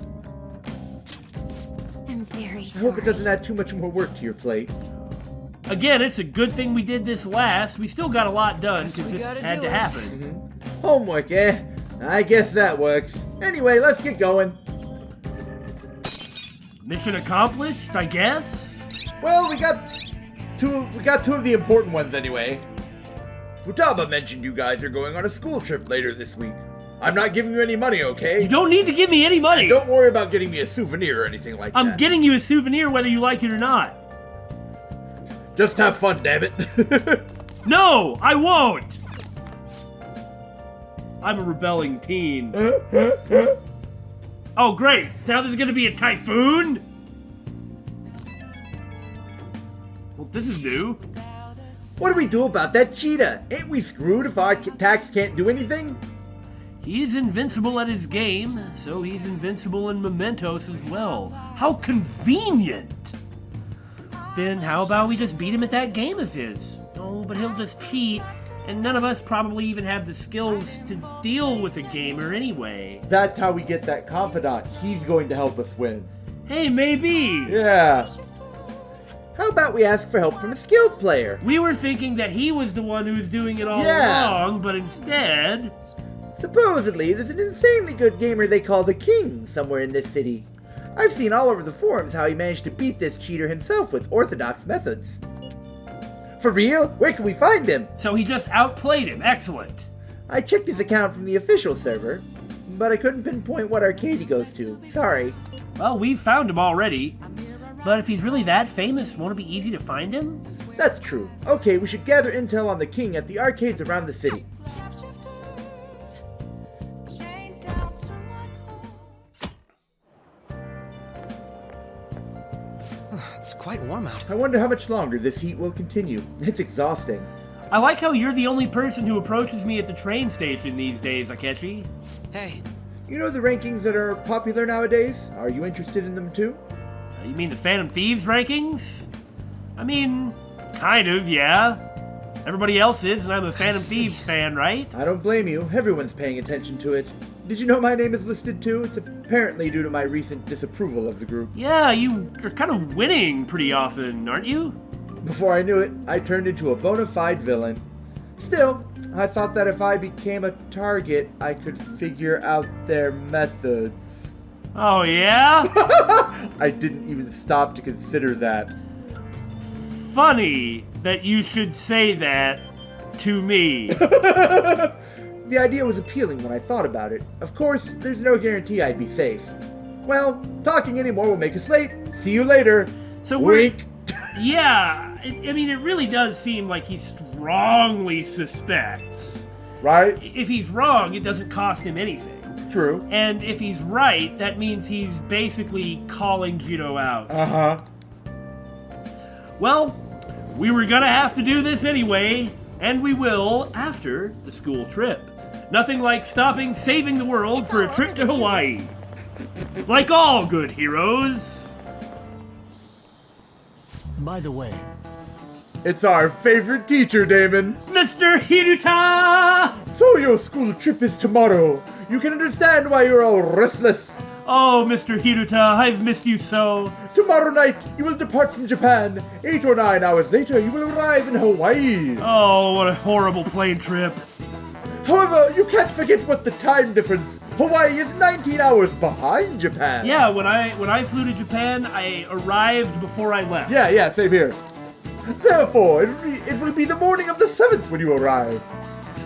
I'm very I sorry. hope it doesn't add too much more work to your plate. Again, it's a good thing we did this last. We still got a lot done because this had to happen. Homework, eh? I guess that works. Anyway, let's get going. Mission accomplished, I guess? Well, we got two of the important ones anyway. Futaba mentioned you guys are going on a school trip later this week. I'm not giving you any money, okay? You don't need to give me any money! Don't worry about getting me a souvenir or anything like that. I'm getting you a souvenir whether you like it or not. Just have fun, damn it. No, I won't! I'm a rebelling teen. Oh, great! Now there's gonna be a typhoon? Well, this is new. What do we do about that cheetah? Ain't we screwed if our attacks can't do anything? He's invincible at his game, so he's invincible in Mementos as well. How convenient! Then how about we just beat him at that game of his? Oh, but he'll just cheat, and none of us probably even have the skills to deal with a gamer anyway. That's how we get that Confidant. He's going to help us win. Hey, maybe! Yeah. How about we ask for help from a skilled player? We were thinking that he was the one who was doing it all Yeah. along, but instead... Supposedly, there's an insanely good gamer they call the King somewhere in this city. I've seen all over the forums how he managed to beat this cheater himself with orthodox methods. For real? Where can we find him? So he just outplayed him. Excellent. I checked his account from the official server, but I couldn't pinpoint what arcade he goes to. Sorry. Well, we've found him already. But if he's really that famous, won't it be easy to find him? That's true. Okay, we should gather intel on the King at the arcades around the city. quite warm out. I wonder how much longer this heat will continue. It's exhausting. I like how you're the only person who approaches me at the train station these days, Akechi. Hey, You know the rankings that are popular nowadays? Are you interested in them too? You mean the Phantom Thieves rankings? I mean, kind of, yeah. Everybody else is, and I'm a Phantom Thieves fan, right? I don't blame you. Everyone's paying attention to it. Did you know my name is listed too? It's apparently due to my recent disapproval of the group. Yeah, you're kind of winning pretty often, aren't you? Before I knew it, I turned into a bona fide villain. Still, I thought that if I became a target, I could figure out their methods. Oh, yeah? I didn't even stop to consider that. Funny that you should say that to me. The idea was appealing when I thought about it. Of course, there's no guarantee I'd be safe. Well, talking anymore will make us late. See you later. So Wink. Yeah, I mean, it really does seem like he strongly suspects. Right? If he's wrong, it doesn't cost him anything. True. And if he's right, that means he's basically calling Judo out. Uh-huh. Well, we were gonna have to do this anyway, and we will after the school trip. Nothing like stopping saving the world for a trip to Hawaii. Like all good heroes. by the way, It's our favorite teacher, Damon. Mr. Hiruta! So your school trip is tomorrow. You can understand why you're all restless. Oh, Mr. Hiruta, I've missed you so. Tomorrow night, you will depart from Japan. 8 or 9 hours later, you will arrive in Hawaii. Oh, what a horrible plane trip. However, you can't forget what the time difference. Hawaii is 19 hours behind Japan. Yeah, when I flew to Japan, I arrived before I left. Yeah, same here. Therefore, it will be the morning of the 7th when you arrive.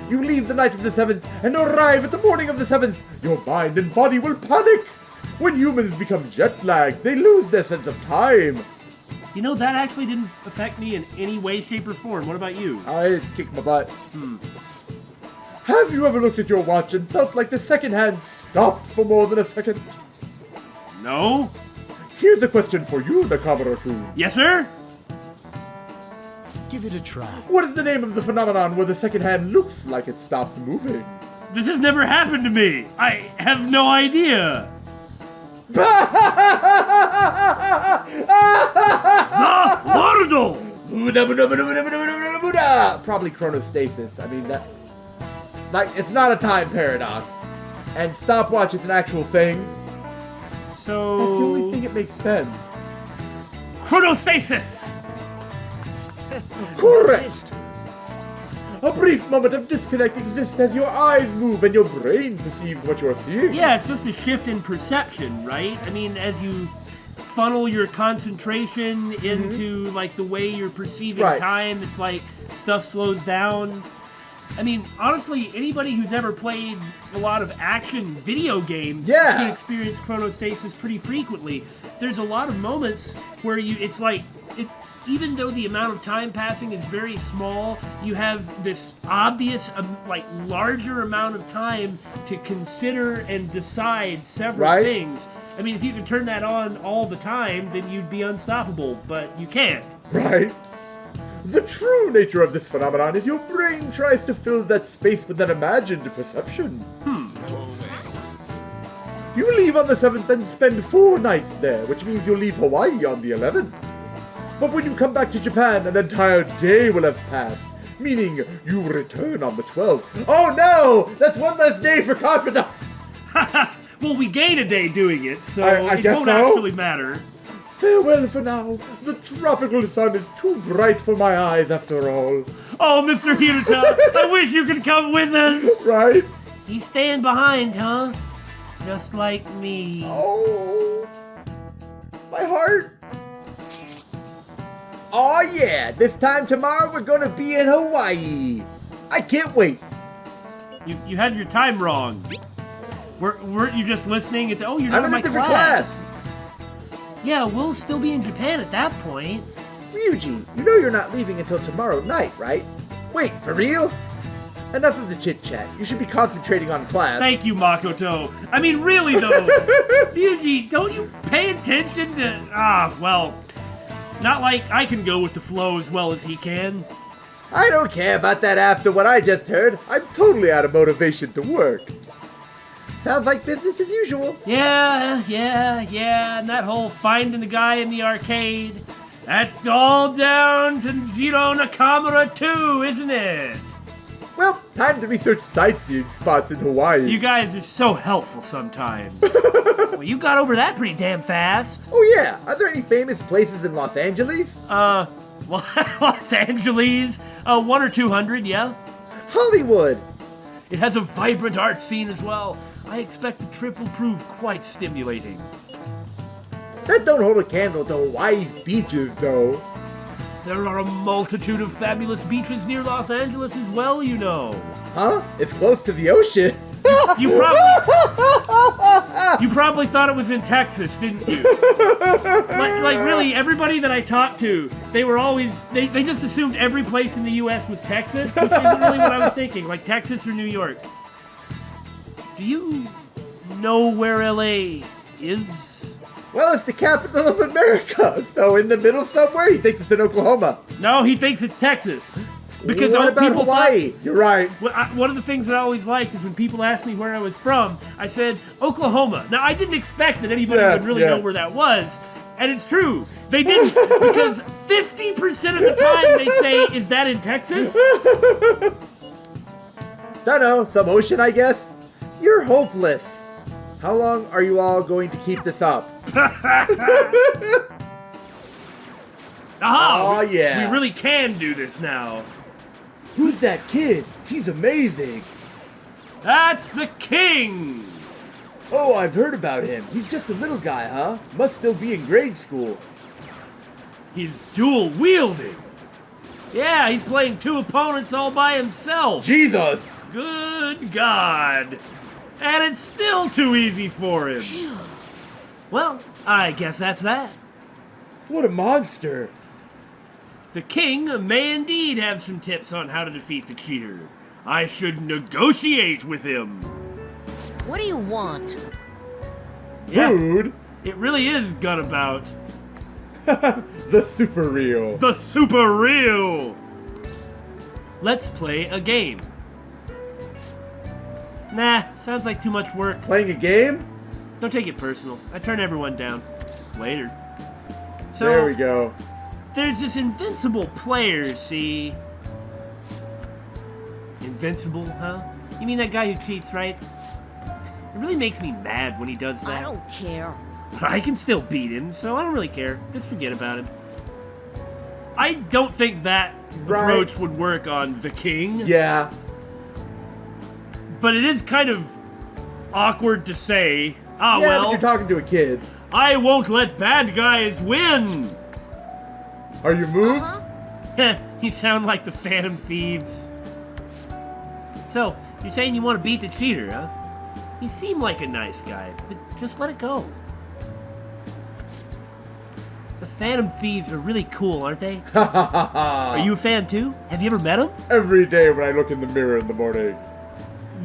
You leave the night of the 7th and arrive at the morning of the 7th. Your mind and body will panic. When humans become jet-lagged, they lose their sense of time. You know, that actually didn't affect me in any way, shape, or form. What about you? I kicked my butt. Have you ever looked at your watch and felt like the second hand stopped for more than a second? No? Here's a question for you, Nakamura-kun. Yes, sir? give it a try. What is the name of the phenomenon where the second hand looks like it stops moving? This has never happened to me. I have no idea. The Wardle! Probably chronostasis. I mean, it's not a time paradox. And stopwatch is an actual thing. So... That's the only thing that makes sense. Chronostasis! Correct! A brief moment of disconnect exists as your eyes move and your brain perceives what you're seeing. Yeah, it's just a shift in perception, right? I mean, as you funnel your concentration into, like, the way you're perceiving time, it's like stuff slows down. I mean, honestly, anybody who's ever played a lot of action video games should experience chronostasis pretty frequently. There's a lot of moments where it's like, even though the amount of time passing is very small, you have this obvious, larger amount of time to consider and decide several things. I mean, if you could turn that on all the time, then you'd be unstoppable, but you can't. Right? The true nature of this phenomenon is your brain tries to fill that space with an imagined perception. You leave on the 7th and spend 4 nights there, which means you'll leave Hawaii on the 11th. But when you come back to Japan, an entire day will have passed, meaning you return on the 12th. Oh no! That's one less day for Confidant! Well, we gain a day doing it, so I it guess won't so. actually matter. Farewell for now. The tropical sun is too bright for my eyes after all. Oh, Mr. Hiruta, I wish you could come with us! Right? He's staying behind, huh? Just like me. Oh, my heart. Oh yeah, this time tomorrow we're gonna be in Hawaii. I can't wait. You had your time wrong. Weren't you just listening at you're not I'm in in my a different class. class. Yeah, we'll still be in Japan at that point. Ryuji, you know you're not leaving until tomorrow night, right? Wait, for real? Enough of the chit-chat. You should be concentrating on class. Thank you, Makoto. I mean, really, though. Ryuji, don't you pay attention to... Not like I can go with the flow as well as he can. I don't care about that after what I just heard. I'm totally out of motivation to work. Sounds like business as usual. Yeah, and that whole finding the guy in the arcade, that's all down to Jiro Nakamura too, isn't it? Well, time to research sightseeing spots in Hawaii. You guys are so helpful sometimes. Well, you got over that pretty damn fast. Oh yeah, are there any famous places in Los Angeles? Well, Los Angeles, 1 or 200, yeah. Hollywood. It has a vibrant art scene as well. I expect the trip will prove quite stimulating. That don't hold a candle to Hawaii's beaches, though. There are a multitude of fabulous beaches near Los Angeles as well, you know. Huh? It's close to the ocean. You probably thought it was in Texas, didn't you? Like really, everybody that I talked to, they were always, they just assumed every place in the U.S. was Texas, which isn't really what I was thinking, like Texas or New York. Do you know where L.A. is? Well, it's the capital of America, so in the middle somewhere, he thinks it's in Oklahoma. No, he thinks it's Texas. Because what about people Hawaii? You're right. One of the things that I always like is when people ask me where I was from, I said Oklahoma. Now, I didn't expect that anybody would really know where that was. And it's true. They didn't. Because 50% of the time they say, is that in Texas? Dunno, some ocean, I guess? You're hopeless. How long are you all going to keep this up? Aha! Oh, yeah. We really can do this now. Who's that kid? He's amazing. That's the king! Oh, I've heard about him. He's just a little guy, huh? Must still be in grade school. He's dual wielding. Yeah, he's playing 2 opponents all by himself. Jesus! Good God. And it's still too easy for him. Well, I guess that's that. What a monster. The king may indeed have some tips on how to defeat the cheater. I should negotiate with him. What do you want? Yeah, Food? it really is Gunabout. The super real. The super real! Let's play a game. Nah, sounds like too much work. Playing a game? Don't take it personal. I turn everyone down. Later. So, There we go. there's this invincible player, see? Invincible, huh? You mean that guy who cheats, right? It really makes me mad when he does that. I don't care. But I can still beat him, so I don't really care. Just forget about him. I don't think that approach would work on the king. Yeah. But it is kind of awkward to say, But well, you're talking to a kid. I won't let bad guys win. Are you moved? Uh-huh. You sound like the Phantom Thieves. So, you're saying you want to beat the cheater, huh? You seem like a nice guy, but just let it go. The Phantom Thieves are really cool, aren't they? Are you a fan too? Have you ever met them? Every day when I look in the mirror in the morning.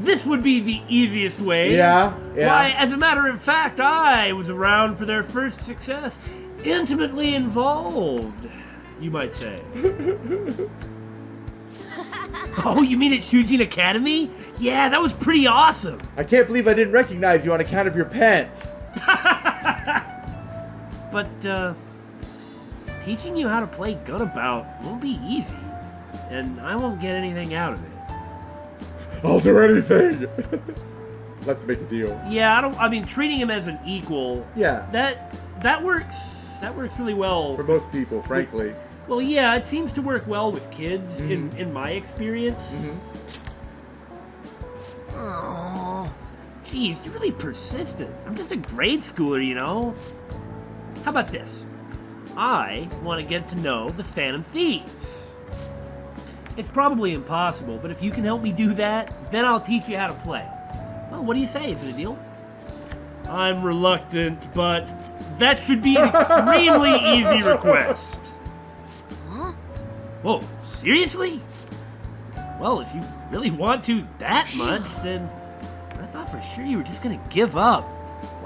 This would be the easiest way. Yeah. Why, as a matter of fact, I was around for their first success. Intimately involved, you might say. Oh, you mean at Shujin Academy? Yeah, that was pretty awesome. I can't believe I didn't recognize you on account of your pants. But, teaching you how to play Gunabout won't be easy. And I won't get anything out of it. I'll do anything. Let's make a deal. Yeah, I mean, treating him as an equal. Yeah. That works. That works really well. For most people, frankly. Well, yeah, it seems to work well with kids, in my experience. Oh. Jeez, you're really persistent. I'm just a grade schooler, you know? How about this? I want to get to know the Phantom Thieves. It's probably impossible, but if you can help me do that, then I'll teach you how to play. Well, what do you say? Is it a deal? I'm reluctant, but that should be an extremely easy request. Huh? Whoa, seriously? Well, if you really want to that much, then I thought for sure you were just gonna give up.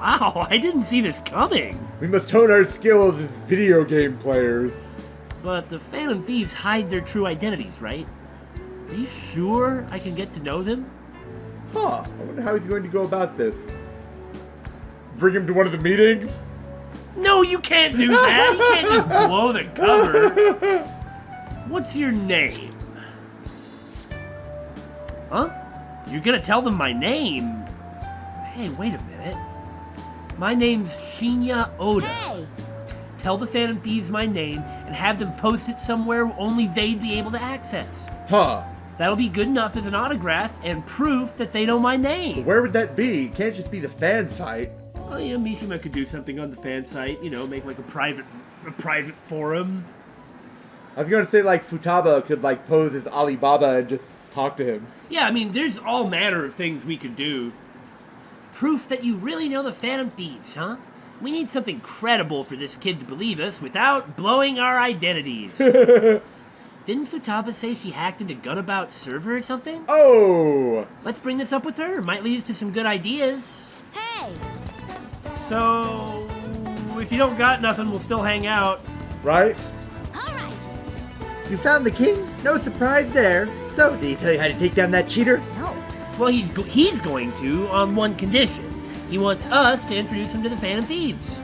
Wow, I didn't see this coming. We must hone our skills as video game players. But the Phantom Thieves hide their true identities, right? Are you sure I can get to know them? Huh, I wonder how he's going to go about this. Bring him to one of the meetings? No, you can't do that. You can't just blow the cover. What's your name? Huh? You're gonna tell them my name? Hey, wait a minute. My name's Shinya Oda. Hey! Tell the Phantom Thieves my name and have them post it somewhere only they'd be able to access. Huh. That'll be good enough as an autograph and proof that they know my name. Where would that be? It can't just be the fan site. Well, yeah, Mishima could do something on the fan site, you know, make like a private forum. I was going to say, like, Futaba could, like, pose as Alibaba and just talk to him. Yeah, I mean, there's all manner of things we could do. Proof that you really know the Phantom Thieves, huh? We need something credible for this kid to believe us without blowing our identities. Didn't Futaba say she hacked into Gunabout's server or something? Oh! Let's bring this up with her. Might lead us to some good ideas. Hey! So, if you don't got nothing, we'll still hang out. Right? Alright! You found the king? No surprise there. So, did he tell you how to take down that cheater? No. Well, he's going to on one condition. He wants us to introduce him to the Phantom Thieves.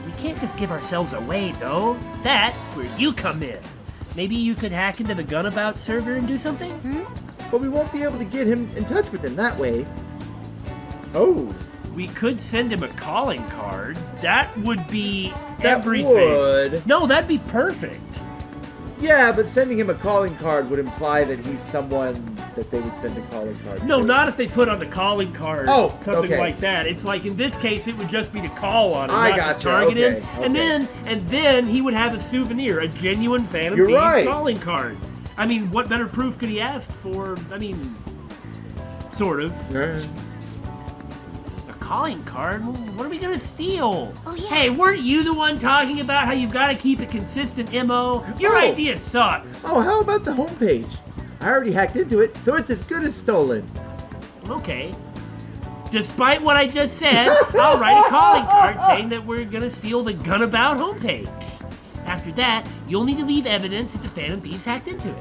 We can't just give ourselves away, though. That's where you come in. Maybe you could hack into the Gunabout server and do something? But we won't be able to get him in touch with him that way. Oh. We could send him a calling card. That would be That everything. would. No, that'd be perfect. Yeah, but sending him a calling card would imply that he's someone that they would send a calling card No, to. not if they put on the calling card something okay. like that. It's like in this case, it would just be to call on him, I not to gotcha, target him. okay, And then he would have a souvenir, a genuine Phantom You're Thieves right. calling card. I mean, what better proof could he ask for? I mean, sort of. A calling card? What are we gonna steal? Oh, yeah. Hey, weren't you the one talking about how you've got to keep a consistent MO? Your Oh. idea sucks. Oh, how about the homepage? I already hacked into it, so it's as good as stolen. Okay. Despite what I just said, I'll write a calling card saying that we're gonna steal the Gunabout homepage. After that, you'll need to leave evidence that the Phantom Thieves hacked into it.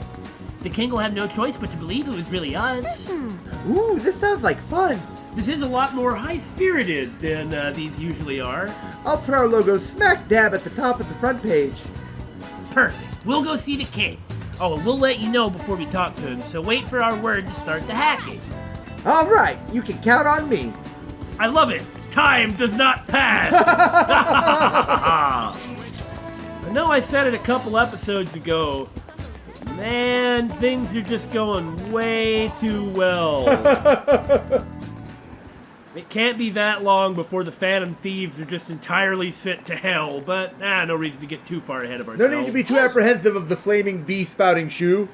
The king will have no choice but to believe it was really us. Ooh, this sounds like fun. This is a lot more high-spirited than these usually are. I'll put our logo smack dab at the top of the front page. Perfect. We'll go see the king. Oh, and we'll let you know before we talk to him, so wait for our word to start the hacking. All right, you can count on me. I love it. Time does not pass. I know I said it a couple episodes ago. Man, things are just going way too well. It can't be that long before the Phantom Thieves are just entirely sent to hell, but no reason to get too far ahead of No ourselves. need to be too apprehensive of the flaming bee spouting shoe.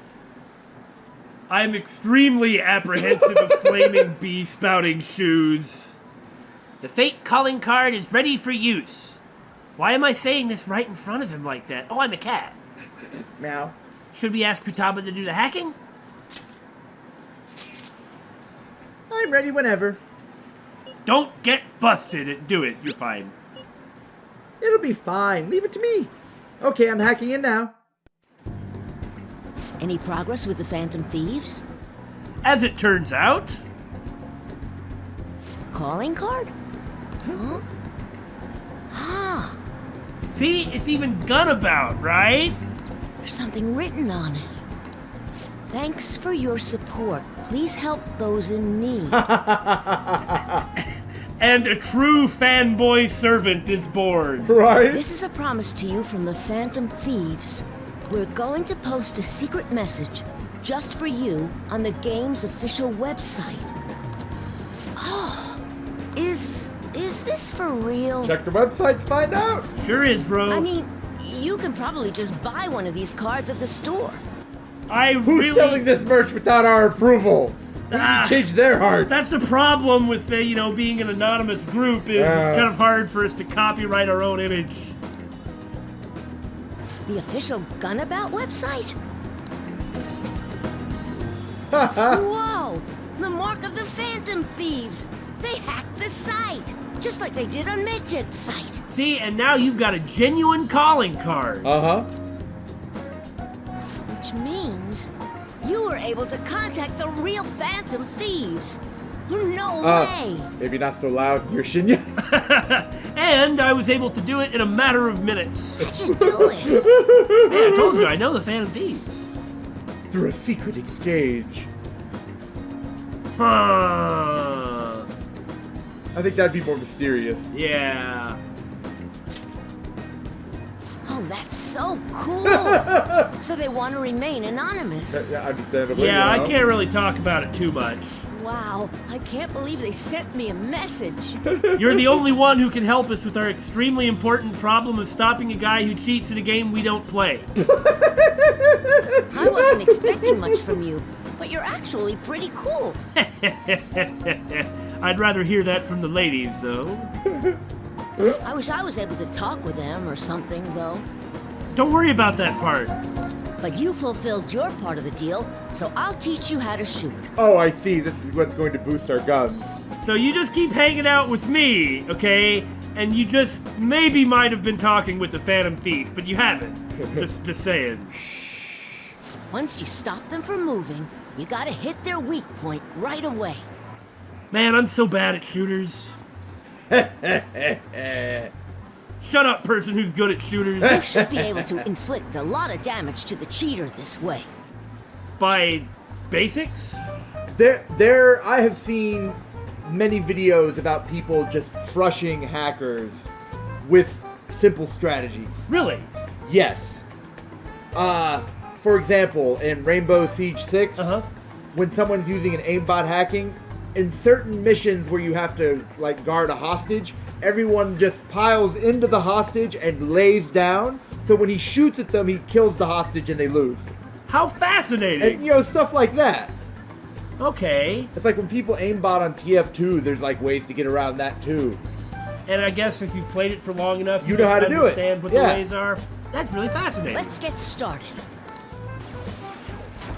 I'm extremely apprehensive of flaming bee spouting shoes. The fake calling card is ready for use. Why am I saying this right in front of him like that? Oh, I'm a cat. Meow. Should we ask Futaba to do the hacking? I'm ready whenever. Don't get busted and do it. You're fine. It'll be fine. Leave it to me. Okay, I'm hacking in now. Any progress with the Phantom Thieves? As it turns out, Calling card? Huh? Ah, see, it's even Gunabout, right? there's something written on it. Thanks for your support. Please help those in need. And a true fanboy servant is born. Right? This is a promise to you from the Phantom Thieves. We're going to post a secret message just for you on the game's official website. Oh, is this for real? Check the website to find out. Sure is, bro. I mean, you can probably just buy one of these cards at the store. Who's selling this merch without our approval? We need to change their heart. That's the problem with, being an anonymous group is it's kind of hard for us to copyright our own image. The official Gunabout website? Whoa! The mark of the Phantom Thieves! They hacked the site! Just like they did on Midget's site. See, and now you've got a genuine calling card. Uh-huh. Which means you were able to contact the real Phantom Thieves. No way! Maybe not so loud. You're Shinya. And I was able to do it in a matter of minutes. How'd you do it? Hey, I told you, I know the Phantom Thieves. Through a secret exchange. Huh. I think that'd be more mysterious. Yeah. Oh, that's so cool! So they want to remain anonymous. Yeah, understandably. Yeah, I you know. can't really talk about it too much. Wow, I can't believe they sent me a message. You're the only one who can help us with our extremely important problem of stopping a guy who cheats in a game we don't play. I wasn't expecting much from you, but you're actually pretty cool. I'd rather hear that from the ladies, though. I wish I was able to talk with them or something, though. Don't worry about that part. But you fulfilled your part of the deal, so I'll teach you how to shoot. Oh, I see. This is what's going to boost our guns. So you just keep hanging out with me, okay? And you just maybe might have been talking with the Phantom Thief, but you haven't. Just saying. Once you stop them from moving, you gotta hit their weak point right away. Man, I'm so bad at shooters. Shut up, person who's good at shooters. You should be able to inflict a lot of damage to the cheater this way. By basics? I have seen many videos about people just crushing hackers with simple strategies. Really? Yes. For example, in Rainbow Siege 6, when someone's using an aimbot hacking, in certain missions where you have to like guard a hostage, everyone just piles into the hostage and lays down. So when he shoots at them, he kills the hostage and they lose. How fascinating! And, you know, stuff like that. Okay. It's like when people aimbot on TF2, there's like ways to get around that too. And I guess if you've played it for long enough, You know how to do it. understand what Yeah. the ways are. That's really fascinating. Let's get started.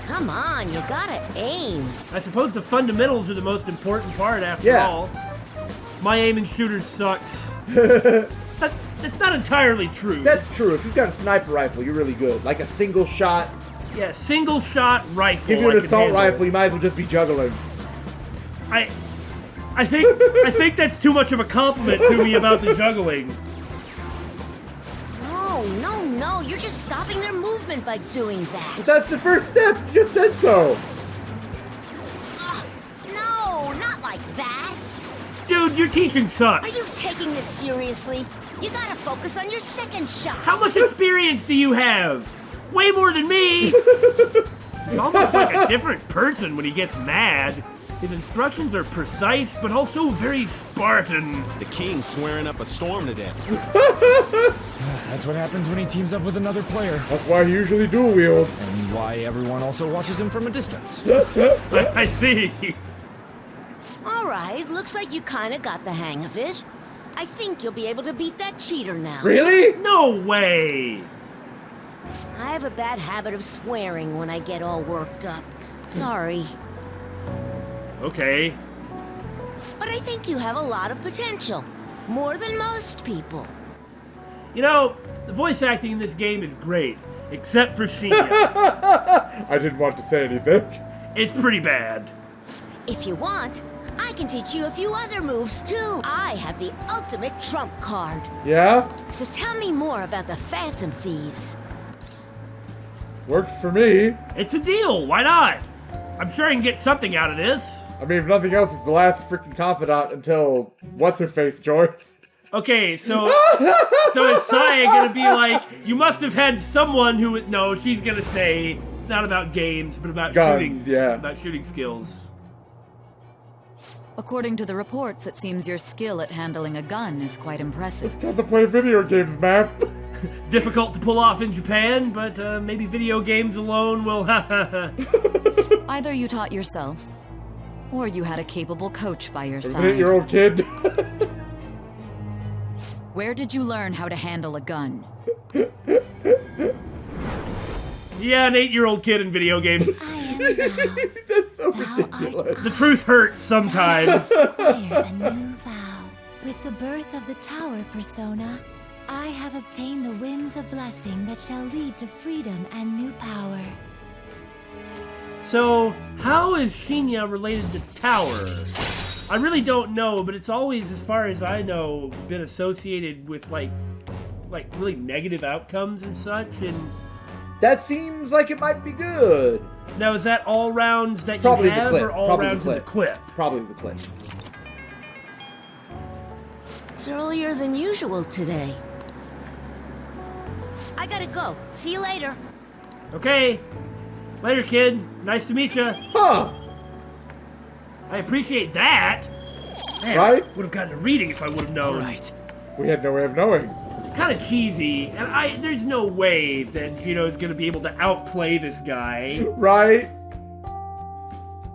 Come on, you gotta aim. I suppose the fundamentals are the most important part after Yeah. all. My aim in shooters sucks. That's not entirely true. That's true. If you've got a sniper rifle, you're really good. Like a single shot. Yeah, single shot rifle. Give you I an can assault handle. rifle, you might as well just be juggling. I think that's too much of a compliment to me about the juggling. No, you're just stopping their movement by doing that. But that's the first step. You just said so. No, not like that. Dude, your teaching sucks. Are you taking this seriously? You gotta focus on your second shot. How much experience do you have? Way more than me! He's almost like a different person when he gets mad. His instructions are precise, but also very Spartan. The king's swearing up a storm today. That's what happens when he teams up with another player. That's why he usually dual wields. And why everyone also watches him from a distance. I see. Alright, looks like you kinda got the hang of it. I think you'll be able to beat that cheater now. Really? No way! I have a bad habit of swearing when I get all worked up. Sorry. Okay. But I think you have a lot of potential. More than most people. You know, the voice acting in this game is great, except for Shinya. I didn't want to say anything. It's pretty bad. If you want, I can teach you a few other moves too. I have the ultimate trump card. Yeah? So tell me more about the Phantom Thieves. Works for me. It's a deal, why not? I'm sure I can get something out of this. I mean, if nothing else, it's the last freaking Confidant until what's-her-face joins. Okay, so is Saya gonna be like, you must have had someone who... No, she's gonna say, not about games, but about Guns, shooting. yeah. About shooting skills. According to the reports, it seems your skill at handling a gun is quite impressive. It's because I play video games, man. Difficult to pull off in Japan, but maybe video games alone will... Either you taught yourself, or you had a capable coach by your Isn't side. it your old kid? Where did you learn how to handle a gun? Yeah, an 8-year-old kid in video games. I am thou. That's so Thou ridiculous. The truth hurts sometimes. Acquire a new vow. With the birth of the tower persona, I have obtained the winds of blessing that shall lead to freedom and new power. So, how is Shinya related to Tower? I really don't know, but it's always, as far as I know, been associated with like really negative outcomes and such. And That seems like it might be good. now, is that all rounds that Probably you the have, clip. or all Probably rounds the in the clip? Probably the clip. It's earlier than usual today. I gotta go. See you later. Okay. Later, kid. Nice to meet you. Huh. I appreciate that. Man, Right? would have gotten a reading if I would have known. Right. We had no way of knowing. Kind of cheesy, and there's no way that Gino's gonna be able to outplay this guy. Right?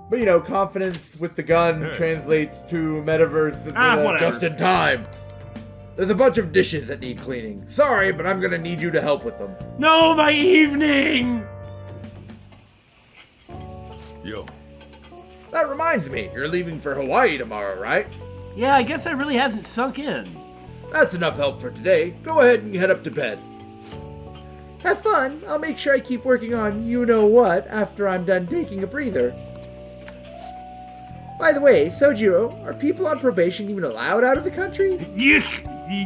But you know, confidence with the gun translates to metaverse Whatever. just in time. There's a bunch of dishes that need cleaning. Sorry, but I'm gonna need you to help with them. No, my evening! Yo. That reminds me, you're leaving for Hawaii tomorrow, right? Yeah, I guess that really hasn't sunk in. That's enough help for today. Go ahead and head up to bed. Have fun. I'll make sure I keep working on you-know-what after I'm done taking a breather. By the way, Sojiro, are people on probation even allowed out of the country? You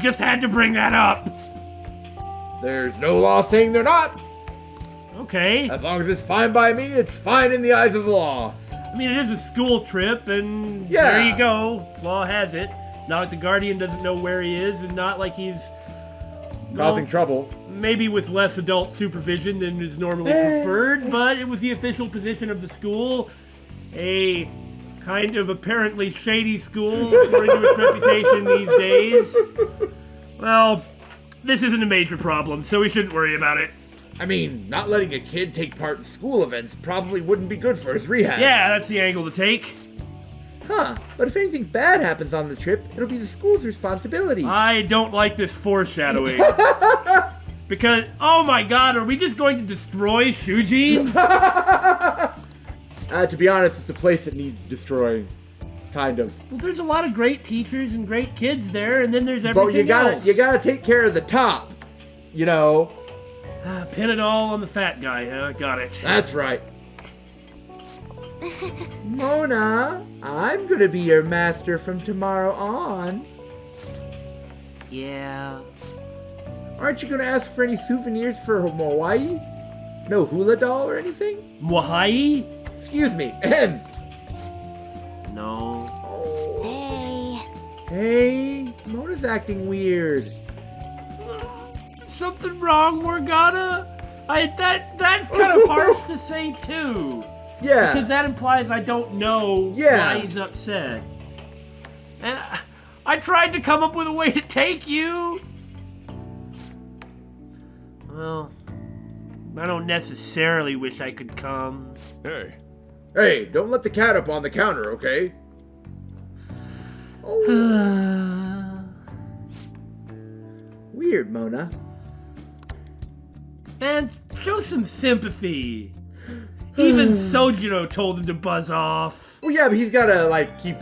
just had to bring that up. There's no law saying they're not. Okay. As long as it's fine by me, it's fine in the eyes of the law. I mean, it is a school trip, and Yeah. there you go. Law has it. Not like the Guardian doesn't know where he is, and not like he's Causing trouble. maybe with less adult supervision than is normally preferred, but it was the official position of the school. A kind of apparently shady school, according to its reputation these days. Well, this isn't a major problem, so we shouldn't worry about it. I mean, not letting a kid take part in school events probably wouldn't be good for his rehab. Yeah, that's the angle to take. Huh, but if anything bad happens on the trip, it'll be the school's responsibility. I don't like this foreshadowing. Because, oh my god, are we just going to destroy Shujin? To be honest, it's a place that needs destroying. Kind of. Well, there's a lot of great teachers and great kids there, and then there's But everything else. you gotta take care of the top. You know. Pin it all on the fat guy, huh? Got it. That's right. Mona, I'm gonna be your master from tomorrow on. Yeah. Aren't you gonna ask for any souvenirs for Hawaii? No hula doll or anything? Mwahai? Excuse me. No. Hey. Hey, Mona's acting weird. Something wrong, Morgana? That's kind of harsh to say too. Yeah. Because that implies I don't know Yeah. why he's upset. And I tried to come up with a way to take you. Well, I don't necessarily wish I could come. Hey. Hey, don't let the cat up on the counter, okay? Oh. Weird, Mona. Man, show some sympathy. Even Sojiro told him to buzz off. Well, yeah, but he's gotta, like, keep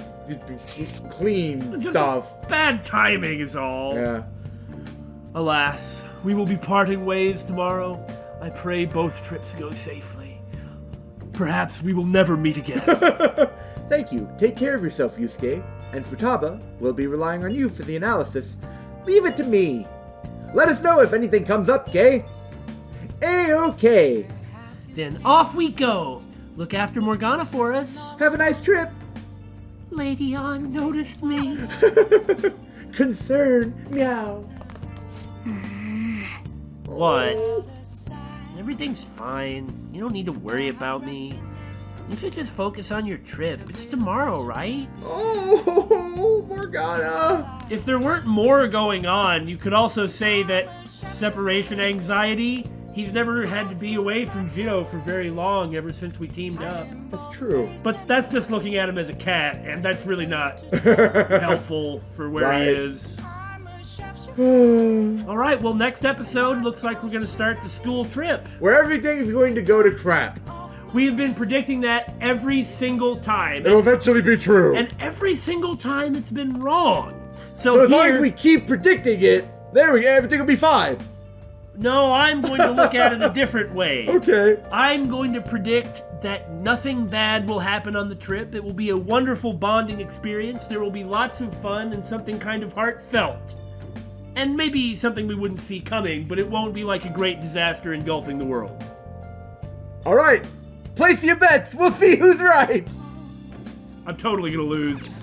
clean Just stuff. bad timing is all. Yeah. Alas, we will be parting ways tomorrow. I pray both trips go safely. Perhaps we will never meet again. Thank you. Take care of yourself, Yusuke. And Futaba, we'll be relying on you for the analysis. Leave it to me. Let us know if anything comes up, okay? A-okay. Then off we go. Look after Morgana for us. Have a nice trip. Lady On noticed me. Concern. Meow. What? Everything's fine. You don't need to worry about me. You should just focus on your trip. It's tomorrow, right? Oh, Morgana. If there weren't more going on, you could also say that separation anxiety, he's never had to be away from Jino for very long ever since we teamed up. That's true. But that's just looking at him as a cat, and that's really not helpful for where Right. he is. Alright, well, next episode looks like we're going to start the school trip. Where everything's going to go to crap. We have been predicting that every single time. It'll eventually be true. And every single time it's been wrong. So as long as we keep predicting it, there we go, everything will be fine. No, I'm going to look at it a different way. Okay. I'm going to predict that nothing bad will happen on the trip. It will be a wonderful bonding experience. There will be lots of fun and something kind of heartfelt. And maybe something we wouldn't see coming, but it won't be like a great disaster engulfing the world. All right. Place your bets. We'll see who's right. I'm totally gonna lose.